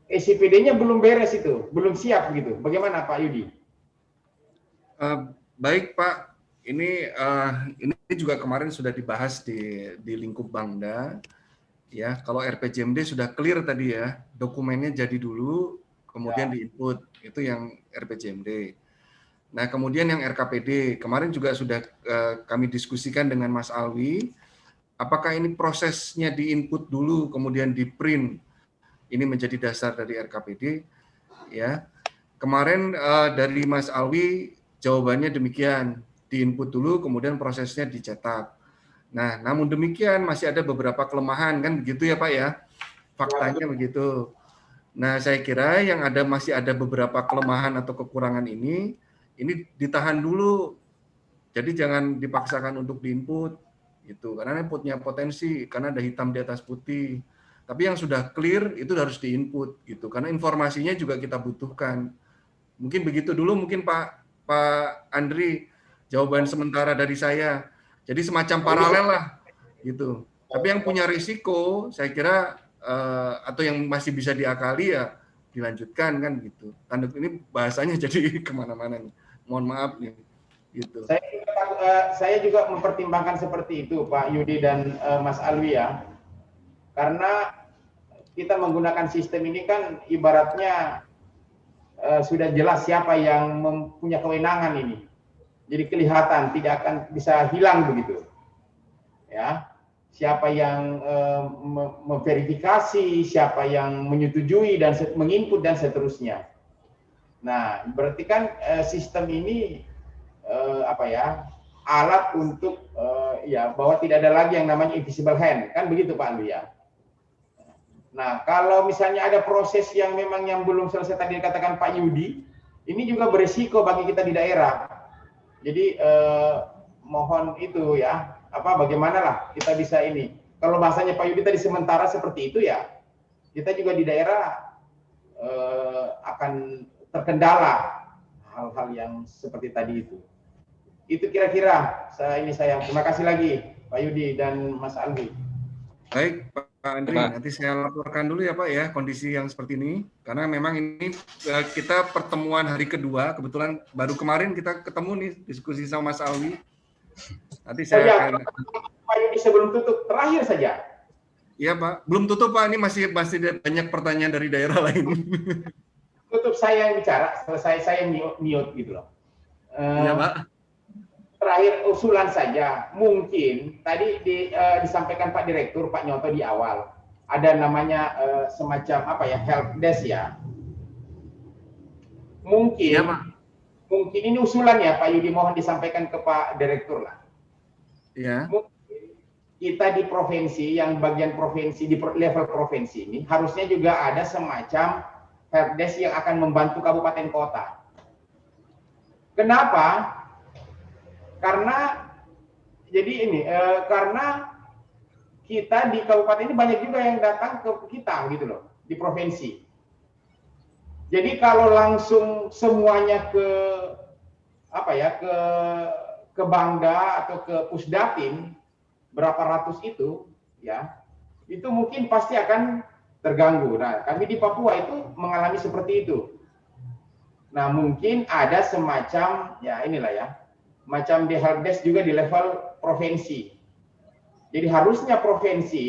SIPD-nya belum beres itu, belum siap gitu. Bagaimana Pak Yudi? Baik Pak, ini juga kemarin sudah dibahas di lingkup Bangda. Ya, kalau RPJMD sudah clear tadi ya, dokumennya jadi dulu, kemudian diinput, itu yang RPJMD. Nah, kemudian yang RKPD, kemarin juga sudah kami diskusikan dengan Mas Alwi, apakah ini prosesnya diinput dulu, kemudian di print, ini menjadi dasar dari RKPD. Ya, kemarin dari Mas Alwi jawabannya demikian, diinput dulu, kemudian prosesnya dicetak. Nah, namun demikian masih ada beberapa kelemahan kan begitu ya Pak ya, faktanya begitu. Nah, saya kira yang masih ada beberapa kelemahan atau kekurangan ini ditahan dulu. Jadi jangan dipaksakan untuk diinput gitu, karena ini punya potensi, karena ada hitam di atas putih. Tapi yang sudah clear itu harus diinput gitu, karena informasinya juga kita butuhkan. Mungkin begitu dulu, mungkin Pak Andri. jawaban sementara dari saya. Jadi semacam paralel lah gitu. Tapi yang punya risiko, saya kira atau yang masih bisa diakali ya dilanjutkan kan gitu. Tanda ini bahasanya jadi kemana-mana nih. Mohon maaf nih. Gitu. Saya juga mempertimbangkan seperti itu, Pak Yudi dan Mas Alwi ya. Karena kita menggunakan sistem ini kan ibaratnya sudah jelas siapa yang mempunyai kewenangan ini. Jadi kelihatan, tidak akan bisa hilang begitu. Ya. Siapa yang memverifikasi, siapa yang menyetujui dan menginput dan seterusnya. Nah, berarti kan sistem ini alat untuk ya bahwa tidak ada lagi yang namanya invisible hand, kan begitu Pak Alwi ya. Nah, kalau misalnya ada proses yang memang yang belum selesai tadi dikatakan Pak Yudi, ini juga berisiko bagi kita di daerah. Jadi mohon itu ya, bagaimana lah kita bisa ini. Kalau bahasanya Pak Yudi tadi sementara seperti itu ya, kita juga di daerah akan terkendala hal-hal yang seperti tadi itu. Itu kira-kira saya. Terima kasih lagi Pak Yudi dan Mas Alwi. Baik Pak Andri, nanti saya laporkan dulu ya Pak ya kondisi yang seperti ini. Karena memang ini kita pertemuan hari kedua, kebetulan baru kemarin kita ketemu nih diskusi sama Mas Alwi. Nanti saya akan... Pak Yudi sebelum tutup, terakhir saja. Iya Pak, belum tutup Pak, ini masih banyak pertanyaan dari daerah lain. Tutup saya yang bicara, selesai saya mute gitu loh. Iya Pak. Terakhir usulan saja, mungkin tadi disampaikan Pak Direktur, Pak Nyoto di awal, ada namanya semacam help desk ya. Mungkin, ya, Pak. Mungkin ini usulan ya Pak Yudi, mohon disampaikan ke Pak Direktur lah. Ya. Mungkin kita di provinsi, yang bagian provinsi, di level provinsi ini, harusnya juga ada semacam help desk yang akan membantu kabupaten kota. Kenapa? Karena jadi ini karena kita di kabupaten ini banyak juga yang datang ke kita gitu loh di provinsi. Jadi kalau langsung semuanya ke ke Bangda atau ke Pusdatin berapa ratus itu ya, itu mungkin pasti akan terganggu. Nah, kami di Papua itu mengalami seperti itu. Nah, mungkin ada semacam ya inilah ya, macam di helpdesk juga di level provinsi. Jadi harusnya provinsi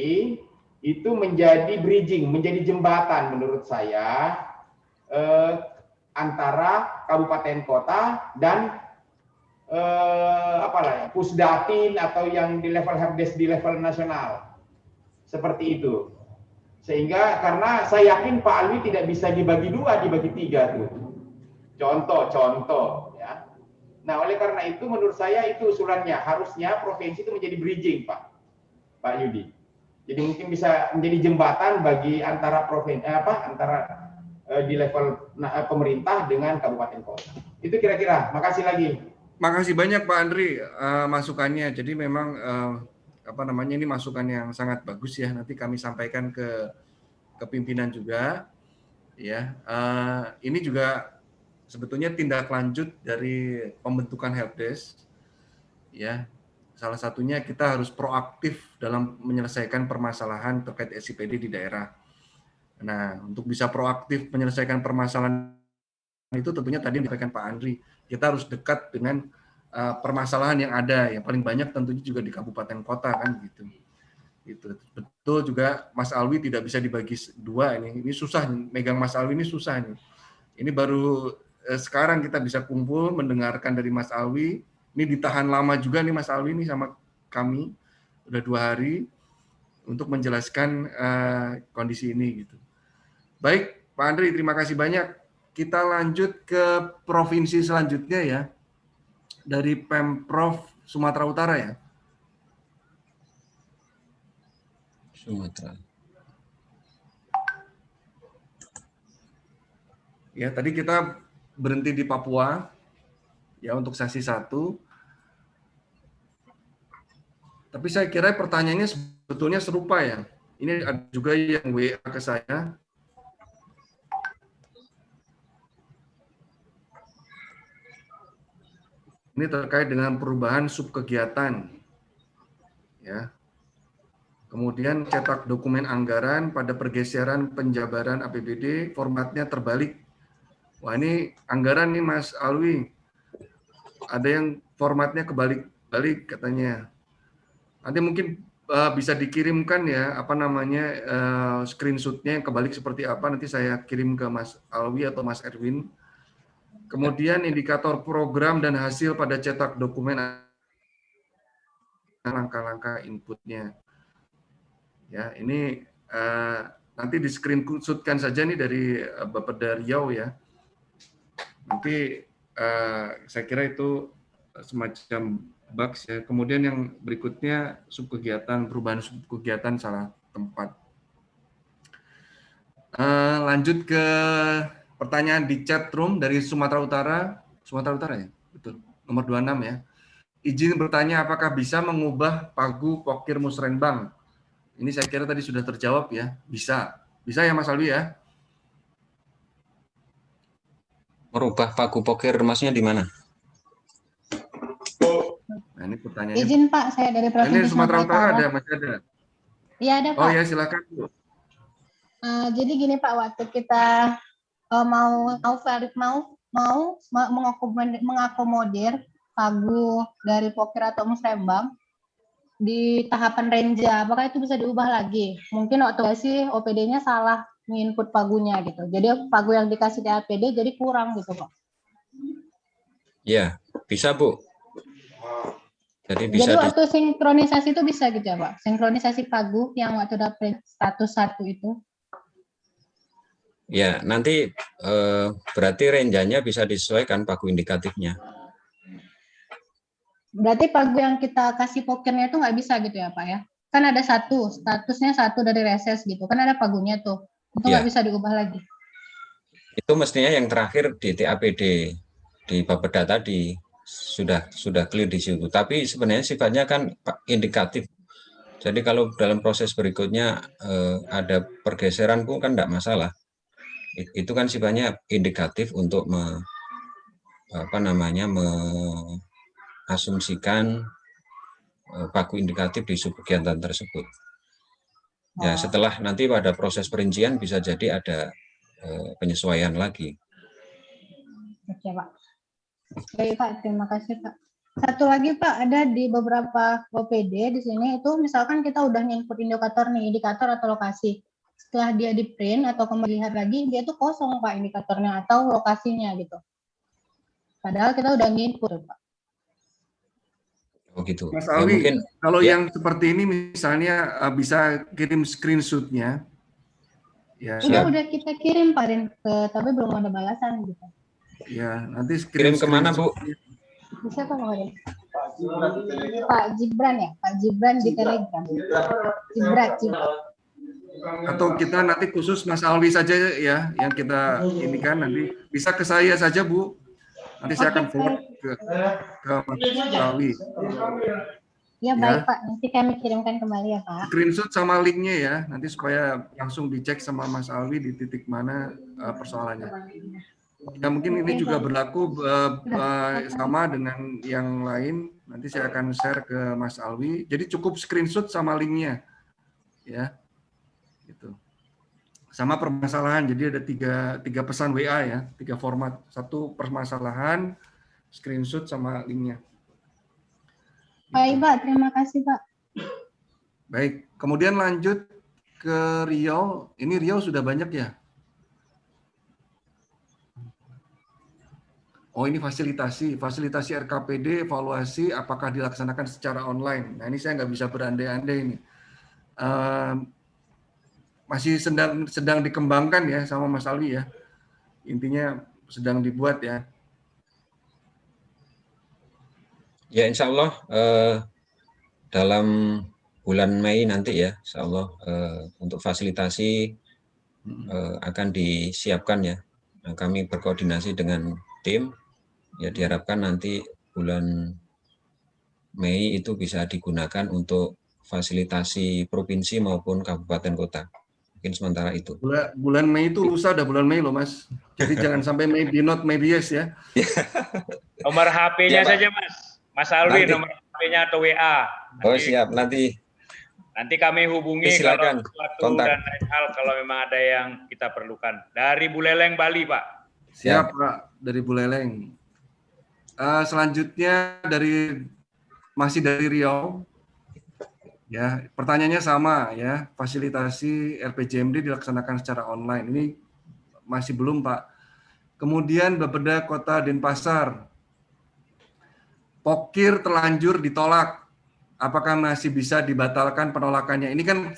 itu menjadi bridging, menjadi jembatan menurut saya antara kabupaten kota dan Pusdatin atau yang di level helpdesk di level nasional. Seperti itu. Sehingga karena saya yakin Pak Alwi tidak bisa dibagi dua, dibagi tiga tuh. Contoh ya. Nah, oleh karena itu menurut saya itu usulannya, harusnya provinsi itu menjadi bridging, Pak Yudi. Jadi mungkin bisa menjadi jembatan bagi antara provinsi di level pemerintah dengan kabupaten kota. Itu kira-kira. Makasih lagi. Makasih banyak Pak Andri masukannya. Jadi memang ini masukan yang sangat bagus ya. Nanti kami sampaikan ke pimpinan juga. Ya, ini juga sebetulnya tindak lanjut dari pembentukan helpdesk, ya. Salah satunya kita harus proaktif dalam menyelesaikan permasalahan terkait SIPD di daerah. Nah, untuk bisa proaktif menyelesaikan permasalahan itu tentunya tadi disampaikan Pak Andri, kita harus dekat dengan permasalahan yang ada. Yang paling banyak tentunya juga di kabupaten kota kan gitu. Itu betul juga Mas Alwi tidak bisa dibagi dua ini susah, megang Mas Alwi ini susah nih. Ini baru sekarang kita bisa kumpul mendengarkan dari Mas Alwi. Ini ditahan lama juga nih Mas Alwi nih sama kami udah 2 hari untuk menjelaskan kondisi ini gitu. Baik Pak Andri, terima kasih banyak. Kita lanjut ke provinsi selanjutnya ya, dari Pemprov Sumatera Utara ya. Sumatera. Ya, tadi kita berhenti di Papua ya untuk sesi 1. Tapi saya kira pertanyaannya sebetulnya serupa ya. Ini ada juga yang WA ke saya. Ini terkait dengan perubahan subkegiatan. Ya. Kemudian cetak dokumen anggaran pada pergeseran penjabaran APBD, formatnya terbalik. Wah, ini anggaran nih Mas Alwi. Ada yang formatnya kebalik-balik katanya. Nanti mungkin bisa dikirimkan ya, apa namanya, screenshotnya yang kebalik seperti apa, nanti saya kirim ke Mas Alwi atau Mas Erwin. Kemudian indikator program dan hasil pada cetak dokumen, langkah-langkah inputnya. Ya, ini nanti di screenshotkan saja nih dari Bapeda Riau ya. Nanti saya kira itu semacam bugs ya. Kemudian yang berikutnya subkegiatan, perubahan subkegiatan salah tempat. Lanjut ke pertanyaan di chat room dari Sumatera Utara ya, betul, nomor 26 ya. Izin bertanya apakah bisa mengubah pagu pokir musrenbang? Ini saya kira tadi sudah terjawab ya, bisa ya Mas Alwi ya. Merubah pagu pokir maksudnya di mana? Nah, ini pertanyaannya. Izin Pak, saya dari Provinsi Ini Sumatera Utara ada, masih ada. Iya ada Pak. Oh ya silakan Bu. Jadi gini Pak, waktu kita mau mengakomodir pagu dari pokir atau musrembang di tahapan renja, apakah itu bisa diubah lagi? Mungkin waktu sih OPD-nya salah menginput pagunya gitu. Jadi pagu yang dikasih di APD jadi kurang gitu Pak. Ya, bisa Bu. Jadi waktu sinkronisasi itu bisa gitu ya Pak? Sinkronisasi pagu yang waktu dapat status 1 itu? Ya, nanti berarti renjanya bisa disesuaikan pagu indikatifnya. Berarti pagu yang kita kasih pokirnya itu nggak bisa gitu ya Pak ya? Kan ada statusnya 1 dari reses gitu. Kan ada pagunya tuh. Itu nggak bisa diubah lagi. Itu mestinya yang terakhir di TAPD, di Bapeda tadi. Sudah clear di situ. Tapi sebenarnya sifatnya kan indikatif. Jadi kalau dalam proses berikutnya ada pergeseran pun kan tidak masalah. Itu kan sifatnya indikatif untuk mengasumsikan pagu indikatif di subkegiatan tersebut. Ya, setelah nanti pada proses perincian bisa jadi ada penyesuaian lagi. Oke Pak. Baik Pak, terima kasih Pak. Satu lagi Pak, ada di beberapa OPD di sini itu misalkan kita udah input indikator nih, indikator atau lokasi. Setelah dia di print atau kembali lihat lagi, dia tuh kosong Pak indikatornya atau lokasinya gitu. Padahal kita udah input Pak. Oh gitu. Mas Alwi, mungkin, kalau ya. yang seperti ini misalnya bisa kirim screenshotnya. Ya. Udah kita kirim Pak, tapi belum ada balasan gitu. Ya, nanti kirim kemana Bu? Bisa Pak kemarin? Pak Gibran ya, Pak Gibran di Telegram. Gibran. Atau kita nanti khusus Mas Alwi saja ya, yang kita ini kan nanti bisa ke saya saja Bu. Nanti saya akan forward ke Mas Alwi. Ya baik Pak, nanti kami kirimkan kembali ya Pak. Screenshot sama linknya ya, nanti supaya langsung dicek sama Mas Alwi di titik mana persoalannya. Ya mungkin ini juga berlaku sama dengan yang lain. Nanti saya akan share ke Mas Alwi. Jadi cukup screenshot sama linknya, ya, gitu. Sama permasalahan. Jadi ada tiga pesan WA ya, 3 format. 1 permasalahan, screenshot sama linknya. Baik Pak, terima kasih Pak. Baik, kemudian lanjut ke Riau. Ini Riau sudah banyak ya? Oh ini fasilitasi RKPD, evaluasi apakah dilaksanakan secara online. Nah ini saya nggak bisa berandai-andai ini. Masih sedang dikembangkan ya sama Mas Alwi ya. Intinya sedang dibuat ya. Ya insya Allah dalam bulan Mei nanti ya, insya Allah untuk fasilitasi akan disiapkan ya. Nah, kami berkoordinasi dengan tim. Ya diharapkan nanti bulan Mei itu bisa digunakan untuk fasilitasi provinsi maupun kabupaten kota. Mungkin sementara itu. Bulan Mei itu lusa, udah bulan Mei loh Mas. Jadi jangan sampai maybe not, maybe yes ya. Nomor HP-nya Ya, Pak. saja Mas Alwi, Nanti. nomor HP-nya atau WA. Oh siap, nanti Kami hubungi silakan kalau sesuatu kontak. dan lain hal kalau memang ada yang kita perlukan. Dari Buleleng, Bali, Pak. Siap Pak, dari Buleleng. Selanjutnya masih dari Riau. Ya, pertanyaannya sama ya, fasilitasi RPJMD dilaksanakan secara online. Ini masih belum, Pak. Kemudian Bapeda Kota Denpasar, Pokir terlanjur ditolak. Apakah masih bisa dibatalkan penolakannya? Ini kan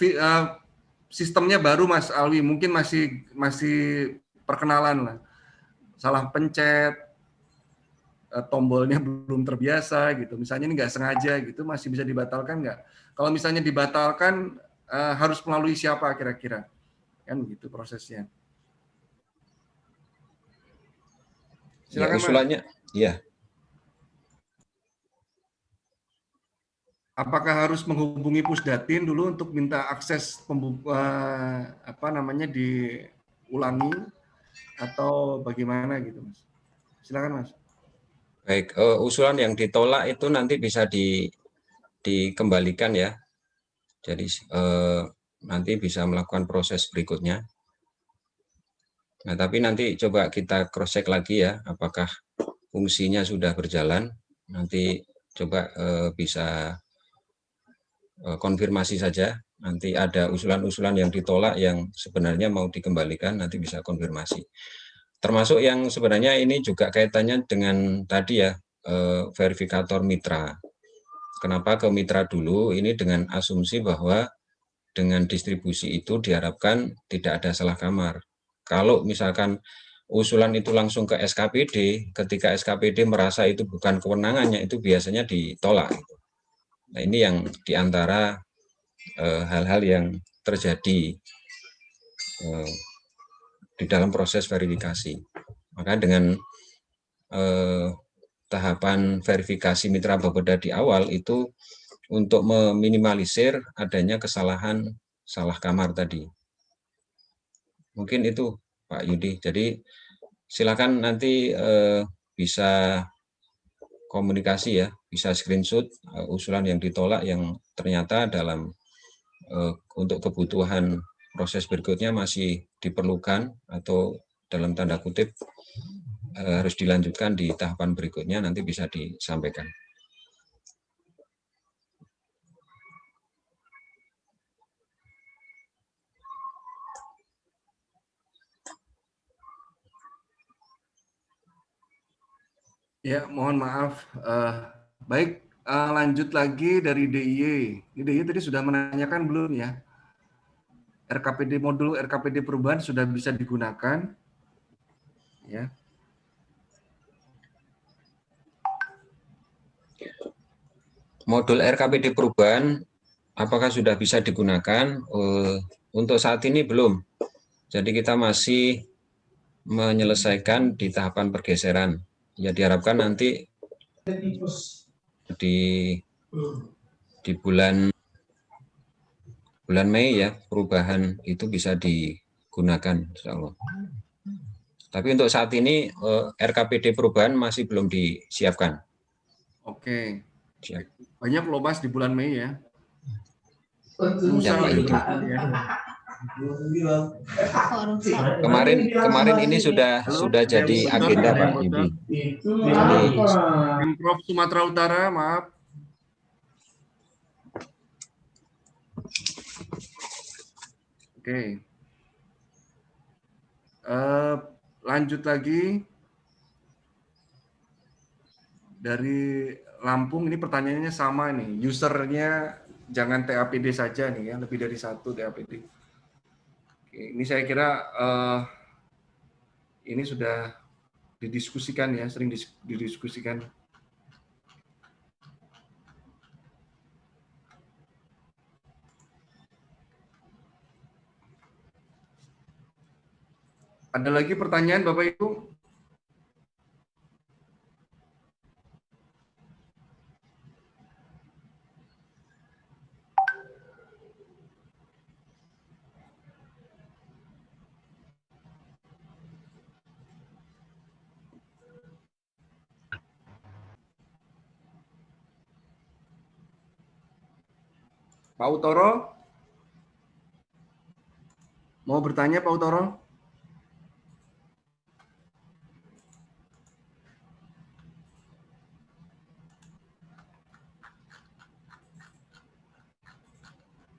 sistemnya baru, Mas Alwi, mungkin masih perkenalan lah. Salah pencet, tombolnya belum terbiasa gitu. Misalnya ini nggak sengaja gitu, masih bisa dibatalkan nggak? Kalau misalnya dibatalkan, harus melalui siapa kira-kira? Kan begitu prosesnya. Silakan, ya, usulannya, iya. Apakah harus menghubungi Pusdatin dulu untuk minta akses diulangi atau bagaimana gitu, Mas? Silakan, Mas. Baik, usulan yang ditolak itu nanti bisa dikembalikan ya. Jadi nanti bisa melakukan proses berikutnya. Nah, tapi nanti coba kita cross check lagi ya, apakah fungsinya sudah berjalan. Nanti coba bisa konfirmasi saja. Nanti ada usulan-usulan yang ditolak yang sebenarnya mau dikembalikan, nanti bisa konfirmasi. Termasuk yang sebenarnya ini juga kaitannya dengan tadi ya, verifikator mitra. Kenapa ke mitra dulu? Ini dengan asumsi bahwa dengan distribusi itu diharapkan tidak ada salah kamar. Kalau misalkan usulan itu langsung ke SKPD, ketika SKPD merasa itu bukan kewenangannya, itu biasanya ditolak. Nah, ini yang diantara hal-hal yang terjadi di dalam proses verifikasi. Maka dengan tahapan verifikasi mitra Bapeda di awal itu untuk meminimalisir adanya kesalahan salah kamar tadi. Mungkin itu Pak Yudi. Jadi silakan nanti bisa komunikasi ya, bisa screenshot usulan yang ditolak yang ternyata dalam untuk kebutuhan proses berikutnya masih diperlukan atau dalam tanda kutip harus dilanjutkan di tahapan berikutnya, nanti bisa disampaikan. Ya, mohon maaf. Baik, lanjut lagi dari DIY. Ini DIY tadi sudah menanyakan belum ya? Modul RKPD perubahan sudah bisa digunakan. Ya. Modul RKPD perubahan apakah sudah bisa digunakan? Untuk saat ini belum. Jadi kita masih menyelesaikan di tahapan pergeseran. Ya diharapkan nanti di bulan Mei ya perubahan itu bisa digunakan, insya Allah. Tapi untuk saat ini RKPD perubahan masih belum disiapkan. Oke. Siap. Banyak loh Mas di bulan Mei ya. Kemarin ini sudah jadi agenda Pak Yudi. Pemprov Sumatera Utara, maaf. Oke. Lanjut lagi dari Lampung, ini pertanyaannya sama nih. Usernya jangan TAPD saja nih ya, lebih dari satu TAPD. Oke, ini saya kira ini sudah didiskusikan ya, sering didiskusikan. Ada lagi pertanyaan Bapak Ibu? Pak Utoro? Mau bertanya Pak Utoro?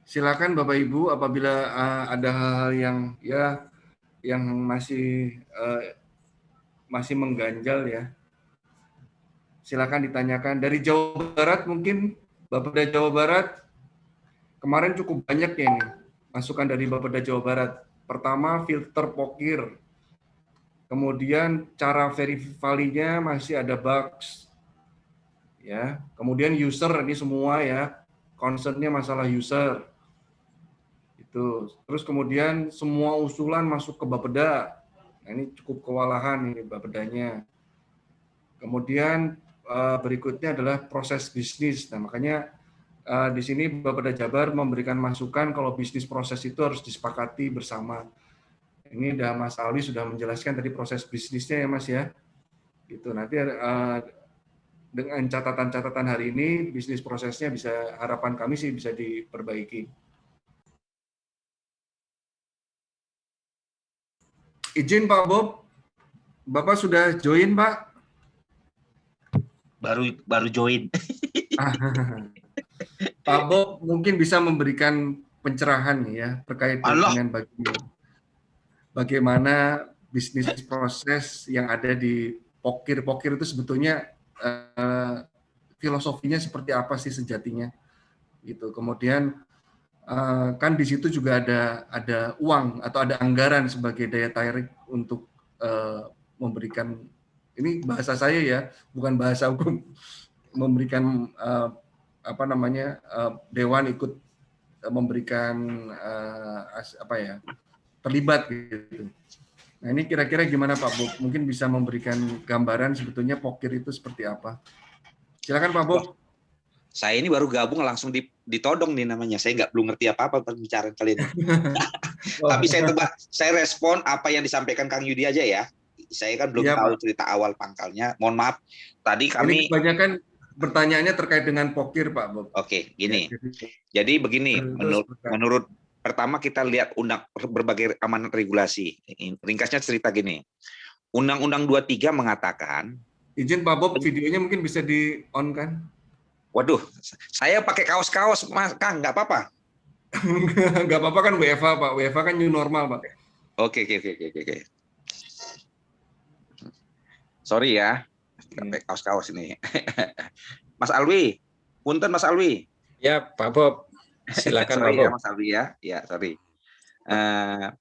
Silakan Bapak Ibu, apabila ada hal-hal yang masih mengganjal ya, silakan ditanyakan. Dari Jawa Barat mungkin, Bapeda Jawa Barat, kemarin cukup banyak ya ini masukan dari Bapeda Jawa Barat. Pertama, filter pokir. Kemudian cara verifalinya masih ada bugs. Ya, kemudian user ini semua ya, concernnya masalah user. Itu. Terus kemudian semua usulan masuk ke Bapeda. Nah, ini cukup kewalahan ini Bapedanya. Kemudian berikutnya adalah proses bisnis. Nah, makanya di sini Bapeda Jabar memberikan masukan kalau bisnis proses itu harus disepakati bersama. Ini udah Mas Alwi sudah menjelaskan tadi proses bisnisnya ya Mas ya. Gitu. Nanti dengan catatan-catatan hari ini bisnis prosesnya bisa, harapan kami sih bisa diperbaiki. Izin Pak Bob, Bapak sudah join Pak? Baru join. Pak Bob mungkin bisa memberikan pencerahan ya terkait dengan bagaimana bisnis proses yang ada di pokir. Pokir itu sebetulnya filosofinya seperti apa sih sejatinya? Gitu. Kemudian kan di situ juga ada uang atau ada anggaran sebagai daya tarik untuk memberikan, ini bahasa saya ya, bukan bahasa hukum, memberikan dewan ikut memberikan terlibat gitu. Nah ini kira-kira gimana Pak Bob? Mungkin bisa memberikan gambaran sebetulnya pokir itu seperti apa? Silakan Pak Bob. Saya ini baru gabung langsung ditodong nih namanya. Saya belum ngerti apa-apa pembicaraan kalian. Tapi saya respon apa yang disampaikan Kang Yudi aja ya. Saya kan belum tahu cerita awal pangkalnya. Mohon maaf. Tadi kami ini kebanyakan pertanyaannya terkait dengan pokir Pak Bob. Oke, gini. Jadi begini, menurut pertama kita lihat berbagai amanat regulasi. Ringkasnya cerita gini. Undang-Undang 23 mengatakan. Izin Pak Bob, videonya mungkin bisa di-on kan? Waduh, saya pakai kaos-kaos, Mas Kang, nggak apa-apa. Nggak apa-apa kan WFH Pak, WFH kan new normal Pak. Oke. Sorry ya, pakai kaos-kaos ini. Mas Alwi, punten Mas Alwi. Ya Pak Bob, silakan Pak Bob. Ya Mas Alwi ya, sorry.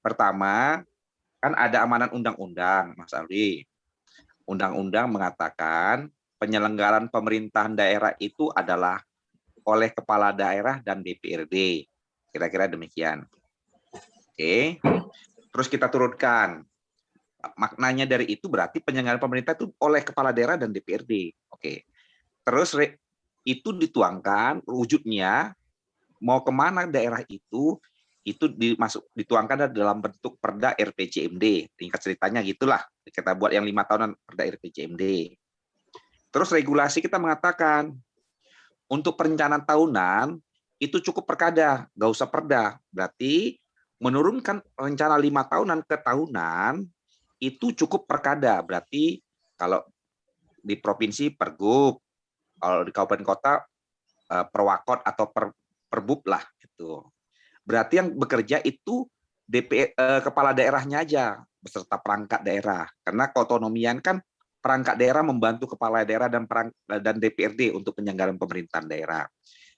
Pertama, kan ada amanat undang-undang Mas Alwi. Undang-undang mengatakan penyelenggaraan pemerintahan daerah itu adalah oleh kepala daerah dan DPRD. Kira-kira demikian. Oke. Terus kita turunkan. Maknanya dari itu berarti penyelenggaraan pemerintah itu oleh kepala daerah dan DPRD. Oke. Terus itu dituangkan wujudnya mau kemana daerah itu dituangkan dalam bentuk Perda RPJMD. Tingkat ceritanya gitulah. Kita buat yang 5 tahunan Perda RPJMD. Terus regulasi kita mengatakan untuk perencanaan tahunan itu cukup perkada, nggak usah perda. Berarti menurunkan rencana 5 tahunan ke tahunan itu cukup perkada. Berarti kalau di provinsi pergub, kalau di kabupaten kota perwakot atau perbub lah itu. Berarti yang bekerja itu kepala daerahnya aja beserta perangkat daerah. Karena keotonomian kan perangkat daerah membantu kepala daerah dan DPRD untuk penyelenggaraan pemerintahan daerah.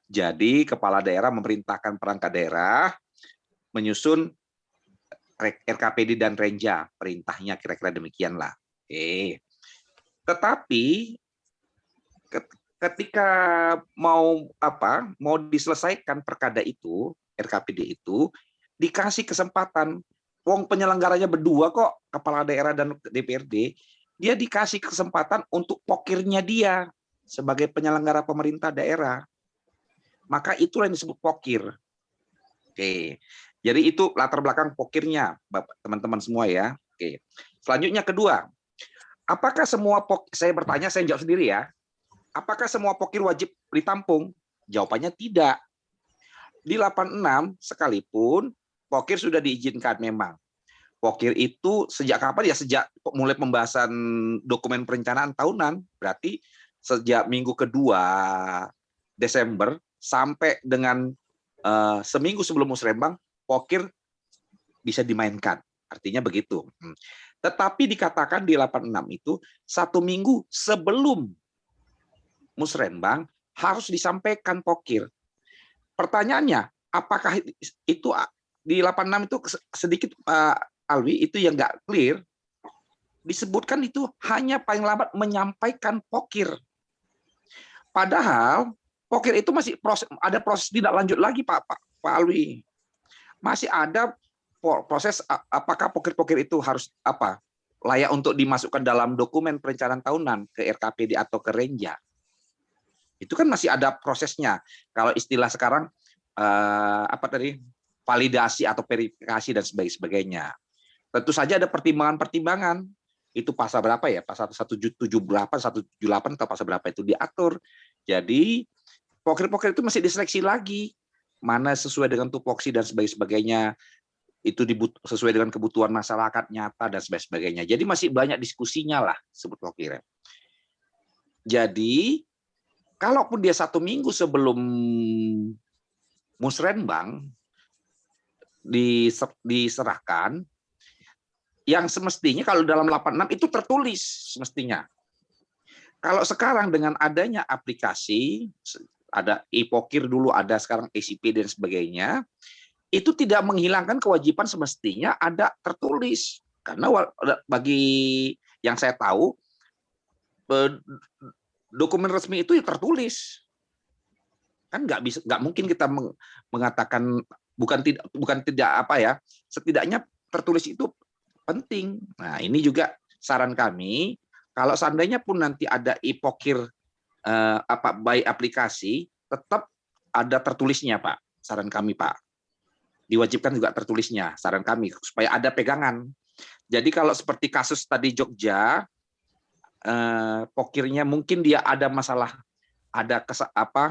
Jadi kepala daerah memerintahkan perangkat daerah menyusun RKPD dan Renja, perintahnya kira-kira demikianlah. Oke. Tetapi ketika mau diselesaikan perkada itu, RKPD itu dikasih kesempatan, wong penyelenggaranya berdua kok, kepala daerah dan DPRD, dia dikasih kesempatan untuk pokirnya dia sebagai penyelenggara pemerintah daerah. Maka itulah yang disebut pokir. Oke. Jadi itu latar belakang pokirnya, teman-teman semua ya. Oke. Selanjutnya kedua, apakah semua saya bertanya, saya jawab sendiri ya. Apakah semua pokir wajib ditampung? Jawabannya tidak. di 86 sekalipun Pokir sudah diizinkan memang. Pokir itu sejak kapan ya? Sejak mulai pembahasan dokumen perencanaan tahunan, berarti sejak minggu kedua Desember sampai dengan seminggu sebelum Musrembang, Pokir bisa dimainkan. Artinya begitu. Tetapi dikatakan di 86 itu 1 minggu sebelum Musrembang harus disampaikan Pokir. Pertanyaannya, apakah itu di 86 itu sedikit Pak Alwi itu yang nggak clear, disebutkan itu hanya paling lambat menyampaikan Pokir. Padahal Pokir itu masih ada proses tidak lanjut lagi Pak Alwi. Masih ada proses apakah Pokir-Pokir itu harus layak untuk dimasukkan dalam dokumen perencanaan tahunan ke RKPD atau ke Renja. Itu kan masih ada prosesnya. Kalau istilah sekarang validasi atau verifikasi dan sebagainya. Tentu saja ada pertimbangan-pertimbangan. Itu pasal berapa ya? Pasal 178, 178 atau pasal berapa itu diatur. Jadi Pokir-Pokir itu masih diseleksi lagi. Mana sesuai dengan tupoksi dan sebagainya. Itu sesuai dengan kebutuhan masyarakat nyata dan sebagainya. Jadi masih banyak diskusinya lah sebut Pokir. Jadi kalaupun dia 1 minggu sebelum Musrembang diserahkan, yang semestinya kalau dalam 86 itu tertulis semestinya. Kalau sekarang dengan adanya aplikasi, ada e-Pokir dulu, ada sekarang ECP dan sebagainya, itu tidak menghilangkan kewajiban semestinya ada tertulis. Karena bagi yang saya tahu, dokumen resmi itu tertulis. Kan nggak mungkin kita mengatakan bukan tidak setidaknya tertulis itu penting. Nah, ini juga saran kami, kalau seandainya pun nanti ada e-Pokir by aplikasi, tetap ada tertulisnya, Pak. Saran kami, Pak. Diwajibkan juga tertulisnya, saran kami, supaya ada pegangan. Jadi kalau seperti kasus tadi Jogja, Pokirnya mungkin dia ada masalah, ada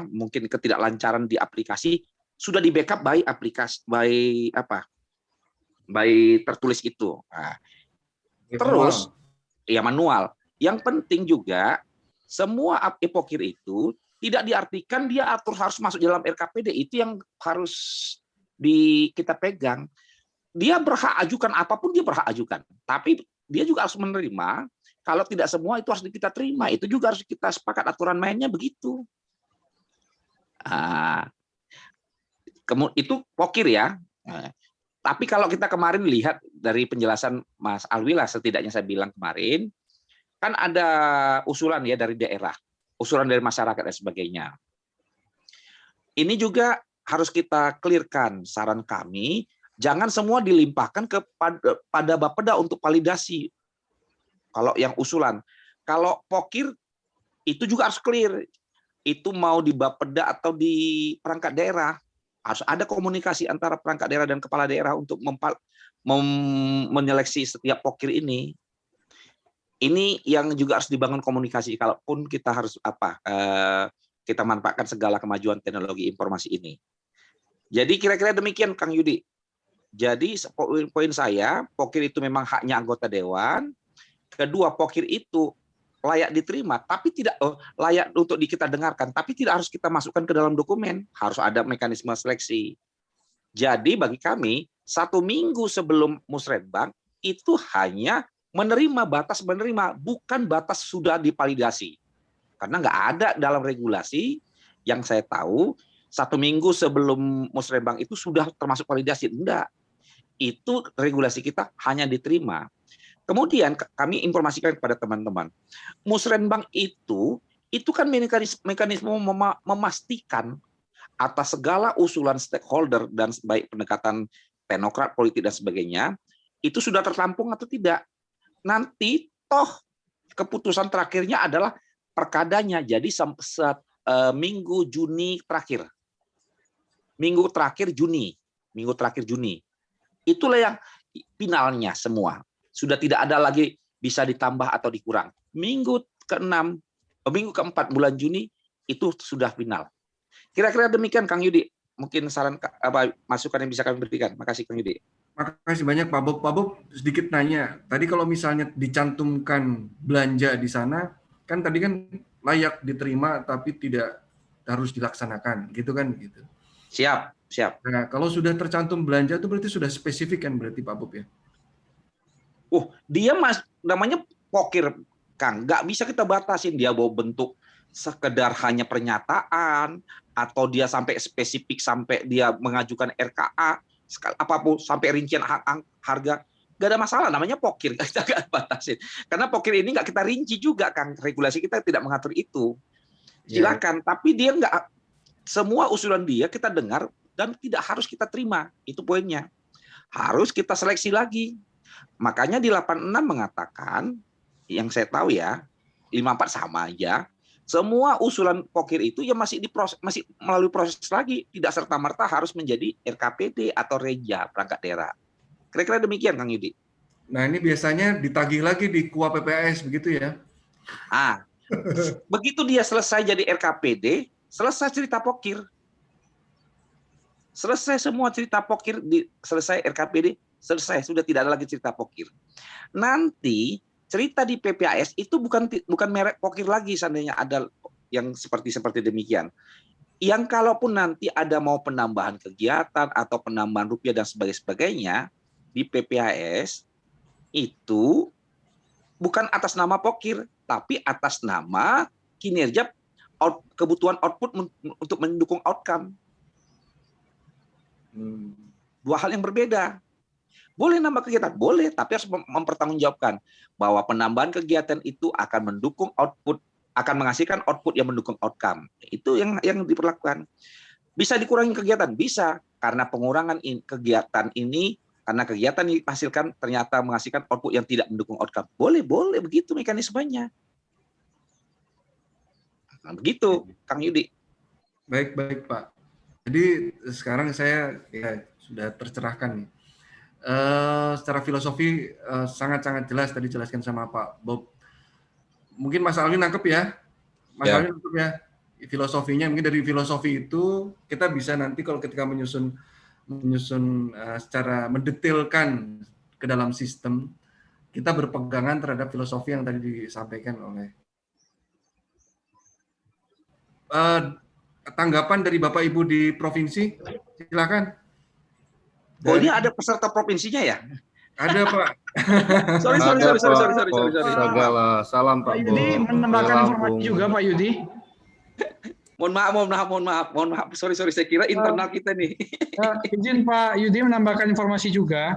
mungkin ketidaklancaran di aplikasi, sudah di backup by aplikasi, by tertulis itu. Nah, terus ya manual. Yang penting juga semua e-Pokir itu tidak diartikan dia harus masuk dalam RKPD, itu yang harus kita pegang. Dia berhak ajukan apapun, dia berhak ajukan. Tapi dia juga harus menerima. Kalau tidak semua itu harus kita terima. Itu juga harus kita sepakat aturan mainnya begitu. Itu Pokir ya. Tapi kalau kita kemarin lihat dari penjelasan Mas Alwi lah, setidaknya saya bilang kemarin, kan ada usulan ya dari daerah, usulan dari masyarakat dan sebagainya. Ini juga harus kita clearkan, saran kami, jangan semua dilimpahkan kepada Bapeda untuk validasi. Kalau yang usulan, kalau Pokir itu juga harus clear. Itu mau di Bapeda atau di perangkat daerah, harus ada komunikasi antara perangkat daerah dan kepala daerah untuk menyeleksi setiap Pokir ini. Ini yang juga harus dibangun komunikasi. Kalaupun kita harus kita manfaatkan segala kemajuan teknologi informasi ini. Jadi kira-kira demikian, Kang Yudi. Jadi poin saya, Pokir itu memang haknya anggota dewan. Kedua, Pokir itu layak diterima, tapi tidak layak untuk kita dengarkan, tapi tidak harus kita masukkan ke dalam dokumen. Harus ada mekanisme seleksi. Jadi bagi kami, 1 minggu sebelum Musrembang itu hanya menerima, batas menerima, bukan batas sudah divalidasi. Karena nggak ada dalam regulasi yang saya tahu 1 minggu sebelum Musrembang itu sudah termasuk validasi. Enggak. Itu regulasi kita hanya diterima. Kemudian kami informasikan kepada teman-teman, Musrembang itu kan mekanisme memastikan atas segala usulan stakeholder dan baik pendekatan teknokrat, politik dan sebagainya, itu sudah tertampung atau tidak. Nanti toh keputusan terakhirnya adalah perkadanya. Jadi minggu Juni terakhir. Minggu terakhir Juni. Itulah yang finalnya semua. Sudah tidak ada lagi bisa ditambah atau dikurang. Minggu ke-4 bulan Juni itu sudah final. Kira-kira demikian Kang Yudi, mungkin saran apa masukan yang bisa kami berikan. Makasih Kang Yudi. Makasih banyak Pak Bob. Pak Bob sedikit nanya. Tadi kalau misalnya dicantumkan belanja di sana, kan tadi kan layak diterima tapi tidak harus dilaksanakan, gitu kan? Gitu. Siap. Nah, kalau sudah tercantum belanja itu berarti sudah spesifik kan berarti Pak Bob ya? Dia namanya pokir, Kang. Nggak bisa kita batasin dia bawa bentuk sekedar hanya pernyataan atau dia sampai spesifik sampai dia mengajukan RKA apapun sampai rincian harga. Nggak ada masalah, namanya pokir, kita nggak batasin. Karena pokir ini nggak kita rinci juga, Kang. Regulasi kita tidak mengatur itu. Silakan, tapi dia nggak, semua usulan dia kita dengar dan tidak harus kita terima. Itu poinnya. Harus kita seleksi lagi. Makanya di 86 mengatakan, yang saya tahu ya, 54 sama aja, semua usulan pokir itu ya masih melalui proses lagi, tidak serta-merta harus menjadi RKPD atau reja perangkat daerah. Kira-kira demikian, Kang Yudi. Nah, ini biasanya ditagih lagi di KUA PPAS, begitu ya? Begitu dia selesai jadi RKPD, selesai cerita pokir. Selesai semua cerita pokir, selesai RKPD, selesai, sudah tidak ada lagi cerita pokir. Nanti cerita di PPAS itu bukan merek pokir lagi, seandainya ada yang seperti demikian. Yang kalaupun nanti ada mau penambahan kegiatan atau penambahan rupiah dan sebagainya di PPAS itu bukan atas nama pokir, tapi atas nama kinerja kebutuhan output untuk mendukung outcome. Dua hal yang berbeda. Boleh nambah kegiatan, boleh, tapi harus mempertanggungjawabkan bahwa penambahan kegiatan itu akan mendukung output, akan menghasilkan output yang mendukung outcome. Itu yang diperlakukan. Bisa dikurangi kegiatan, bisa, karena pengurangan kegiatan ini, karena kegiatan yang dihasilkan ternyata menghasilkan output yang tidak mendukung outcome. Boleh begitu mekanismenya. Nah, begitu, Kang Yudi. Baik Pak. Jadi sekarang saya ya sudah tercerahkan nih. Secara filosofi sangat-sangat jelas tadi dijelaskan sama Pak Bob. Mungkin Mas Alvin nangkep ya? Mas Alvin nangkep ya? Filosofinya mungkin dari filosofi itu kita bisa nanti kalau ketika menyusun secara mendetailkan ke dalam sistem, kita berpegangan terhadap filosofi yang tadi disampaikan oleh tanggapan dari Bapak Ibu di provinsi, silakan. Ini ada peserta provinsinya ya? Ada Pak. Sorry. Segala salam Pak Yudi menambahkan informasi juga Pak Yudi. Mohon maaf. Sorry. Saya kira internal kita nih. Izin Pak Yudi menambahkan informasi juga.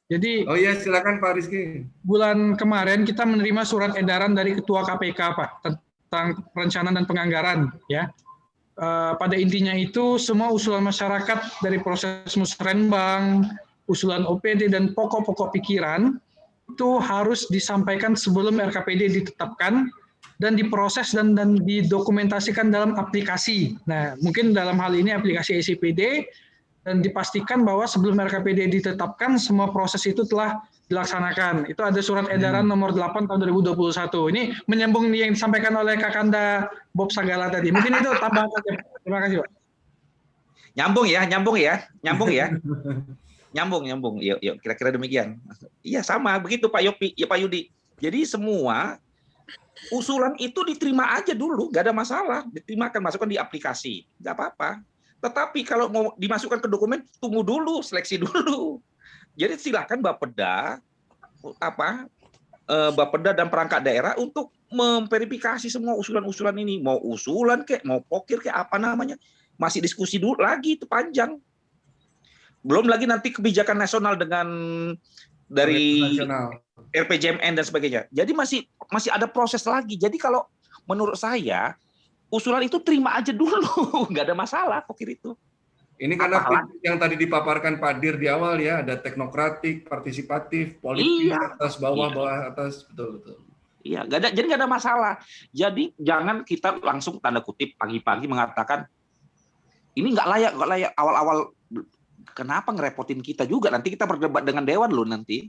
Jadi, oh iya silakan Pak Rizky. Bulan kemarin kita menerima surat edaran dari Ketua KPK Pak tentang perencanaan dan penganggaran ya. Pada intinya itu semua usulan masyarakat dari proses musrenbang, usulan OPD dan pokok-pokok pikiran itu harus disampaikan sebelum RKPD ditetapkan dan diproses dan didokumentasikan dalam aplikasi. Nah, mungkin dalam hal ini aplikasi SIPD dan dipastikan bahwa sebelum RKPD ditetapkan semua proses itu telah dilaksanakan. Itu ada surat edaran nomor 8 tahun 2021. Ini menyambung yang disampaikan oleh Kakanda Bob Sagala tadi. Mungkin itu tambahan saja. Terima kasih, Pak. Nyambung ya. Nyambung. Yuk, kira-kira demikian. Iya, sama begitu Pak Yopi, ya Pak Yudi. Jadi semua usulan itu diterima aja dulu, nggak ada masalah. Diterimakan, masukkan di aplikasi, nggak apa-apa. Tetapi kalau mau dimasukkan ke dokumen, tunggu dulu, seleksi dulu. Jadi silakan Bapeda, Bapeda dan perangkat daerah untuk memverifikasi semua usulan-usulan ini. Mau usulan mau pokir apa namanya, masih diskusi dulu lagi, itu panjang. Belum lagi nanti kebijakan nasional dengan dari RPJMN dan sebagainya. Jadi masih ada proses lagi. Jadi kalau menurut saya usulan itu terima aja dulu, nggak ada masalah pokir itu. Ini karena yang tadi dipaparkan Pak Dir di awal ya, ada teknokratik, partisipatif, politik, atas bawah atas, betul. Iya, jadi nggak ada masalah. Jadi jangan kita langsung tanda kutip pagi-pagi mengatakan ini nggak layak awal-awal. Kenapa ngerepotin kita juga? Nanti kita berdebat dengan Dewan loh nanti.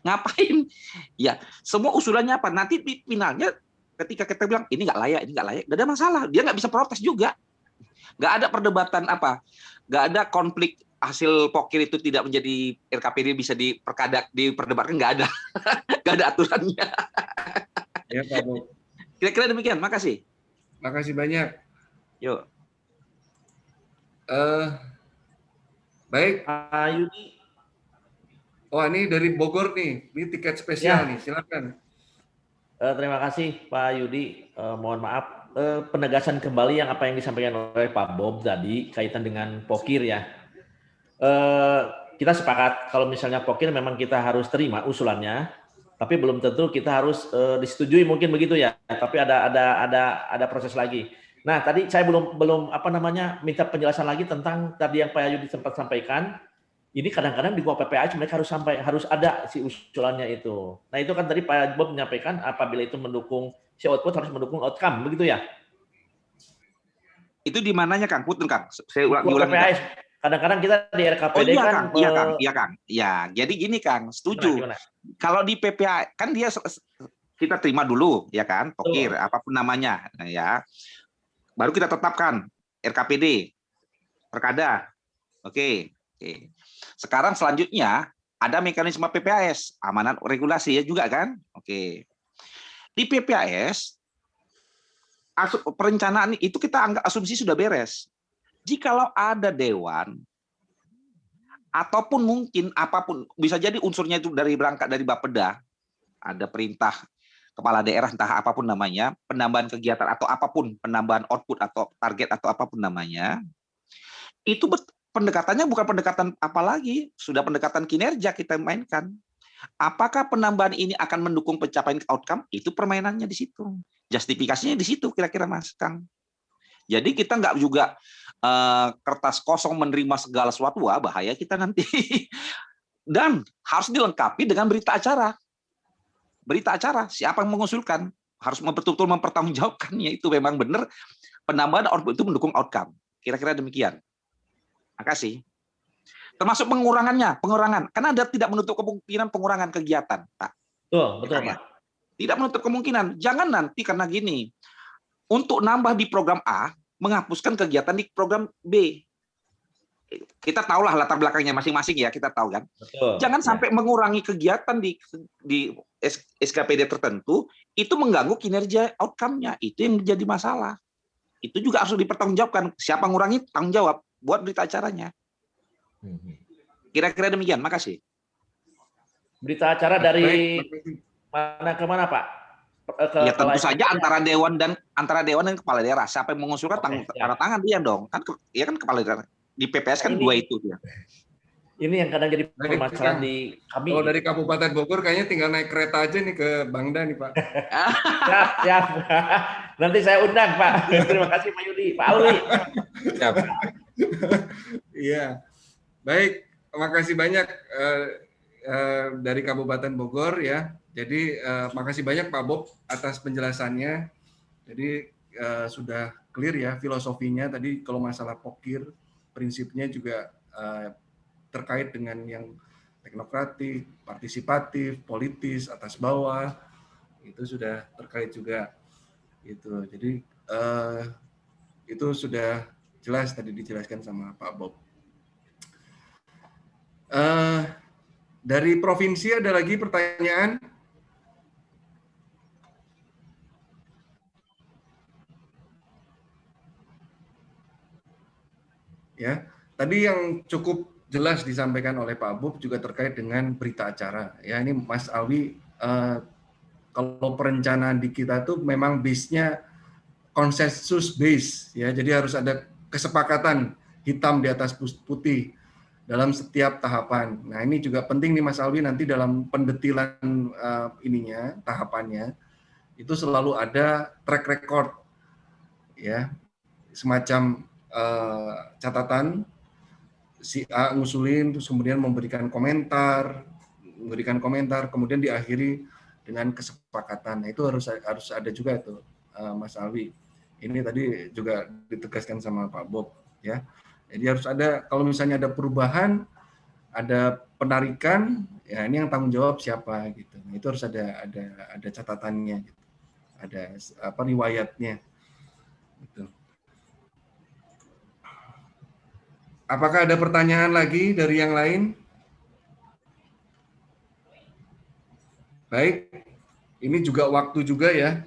Ngapain? Ya, semua usulannya apa? Nanti di finalnya ketika kita bilang ini nggak layak, nggak ada masalah. Dia nggak bisa protes juga. nggak ada perdebatan apa, nggak ada konflik hasil pokir itu tidak menjadi RKPD bisa diperdebatkan, nggak ada, nggak ada aturannya. Ya Pak Bob. Kira-kira demikian. Makasih. Makasih banyak. Yuk. Baik. Yudi. Oh, ini dari Bogor nih. Ini tiket spesial nih. Silakan. Terima kasih Pak Yudi. Mohon maaf. Penegasan kembali apa yang disampaikan oleh Pak Bob tadi kaitan dengan pokir ya. Kita sepakat kalau misalnya pokir memang kita harus terima usulannya, tapi belum tentu kita harus disetujui, mungkin begitu ya. Tapi ada proses lagi. Nah, tadi saya belum minta penjelasan lagi tentang tadi yang Pak Yudi sempat sampaikan. Ini kadang-kadang di PPAS mereka harus ada si usulannya itu. Nah, itu kan tadi Pak Bob menyampaikan apabila itu mendukung si output harus mendukung outcome, begitu ya? Itu di mananya Kang? Punten Kang. Saya ulang. PPAS. Kadang-kadang kita di RKPD iya, kan. Kang. Iya Kang. Iya Kang. Ya, jadi gini Kang, setuju. Gimana? Kalau di PPA kan dia kita terima dulu ya kan, pokir apapun namanya, nah, ya. Baru kita tetapkan RKPD, Perkada. Oke. Sekarang selanjutnya ada mekanisme PPAS, amanat regulasi ya juga kan? Oke. Di PPAS perencanaan itu kita anggap asumsi sudah beres. Jikalau ada dewan ataupun mungkin apapun, bisa jadi unsurnya itu berangkat dari Bapeda, ada perintah kepala daerah entah apapun namanya, penambahan kegiatan atau apapun, penambahan output atau target atau apapun namanya, itu pendekatannya bukan pendekatan apa lagi, sudah pendekatan kinerja kita mainkan. Apakah penambahan ini akan mendukung pencapaian outcome? Itu permainannya di situ. Justifikasinya di situ kira-kira Mas Kang. Jadi kita nggak juga kertas kosong menerima segala sesuatu, wah bahaya kita nanti. Dan harus dilengkapi dengan berita acara. Berita acara, siapa yang mengusulkan harus betul-betul mempertanggungjawabkannya, itu memang benar penambahan output itu mendukung outcome. Kira-kira demikian. Makasih. Termasuk pengurangan. Karena ada tidak menutup kemungkinan pengurangan kegiatan, Pak. Betul, Pak. Tidak menutup kemungkinan. Jangan nanti karena gini, untuk nambah di program A, menghapuskan kegiatan di program B. Kita tahulah latar belakangnya masing-masing ya, kita tahu kan. Betul. Jangan sampai mengurangi kegiatan di SKPD tertentu, itu mengganggu kinerja outcome-nya. Itu yang menjadi masalah. Itu juga harus dipertanggungjawabkan. Siapa ngurangi, tanggung jawab. Buat berita acaranya. Kira-kira demikian. Makasih. Berita acara dari mana ke mana, Pak? Ya tentu saja antara dewan dan kepala daerah. Siapa yang mengusulkan tanda tangan dia dong. Kan ya kan kepala daerah. Di PPS kan dua itu dia. Ini yang kadang jadi permasalahan di kami. Kalau dari Kabupaten Bogor kayaknya tinggal naik kereta aja nih ke Bangda nih Pak. Siap. Nanti saya undang Pak. Terima kasih Pak Yudi, Pak Alwi. Siap. Iya. Baik, makasih banyak dari Kabupaten Bogor ya. Jadi makasih banyak Pak Bob atas penjelasannya. Jadi sudah clear ya filosofinya tadi kalau masalah pokir, prinsipnya juga terkait dengan yang teknokratik, partisipatif, politis, atas bawah, itu sudah terkait juga. Gitu. Jadi itu sudah jelas tadi dijelaskan sama Pak Bob. Dari provinsi ada lagi pertanyaan? Ya, tadi yang cukup jelas disampaikan oleh Pak Bob juga terkait dengan berita acara. Ya, ini Mas Alwi, kalau perencanaan di kita tuh memang base-nya konsensus base, ya. Jadi harus ada kesepakatan hitam di atas putih dalam setiap tahapan. Nah, ini juga penting nih Mas Alwi, nanti dalam pendetilan tahapannya itu selalu ada track record, ya, semacam catatan si A ngusulin, terus kemudian memberikan komentar, kemudian diakhiri dengan kesepakatan. Nah, itu harus ada juga itu, Mas Alwi. Ini tadi juga ditegaskan sama Pak Bob, ya. Jadi harus ada, kalau misalnya ada perubahan, ada penarikan, ya ini yang tanggung jawab siapa gitu. Nah, itu harus ada catatannya, gitu. Ada riwayatnya. Gitu. Apakah ada pertanyaan lagi dari yang lain? Baik, ini juga waktu juga ya.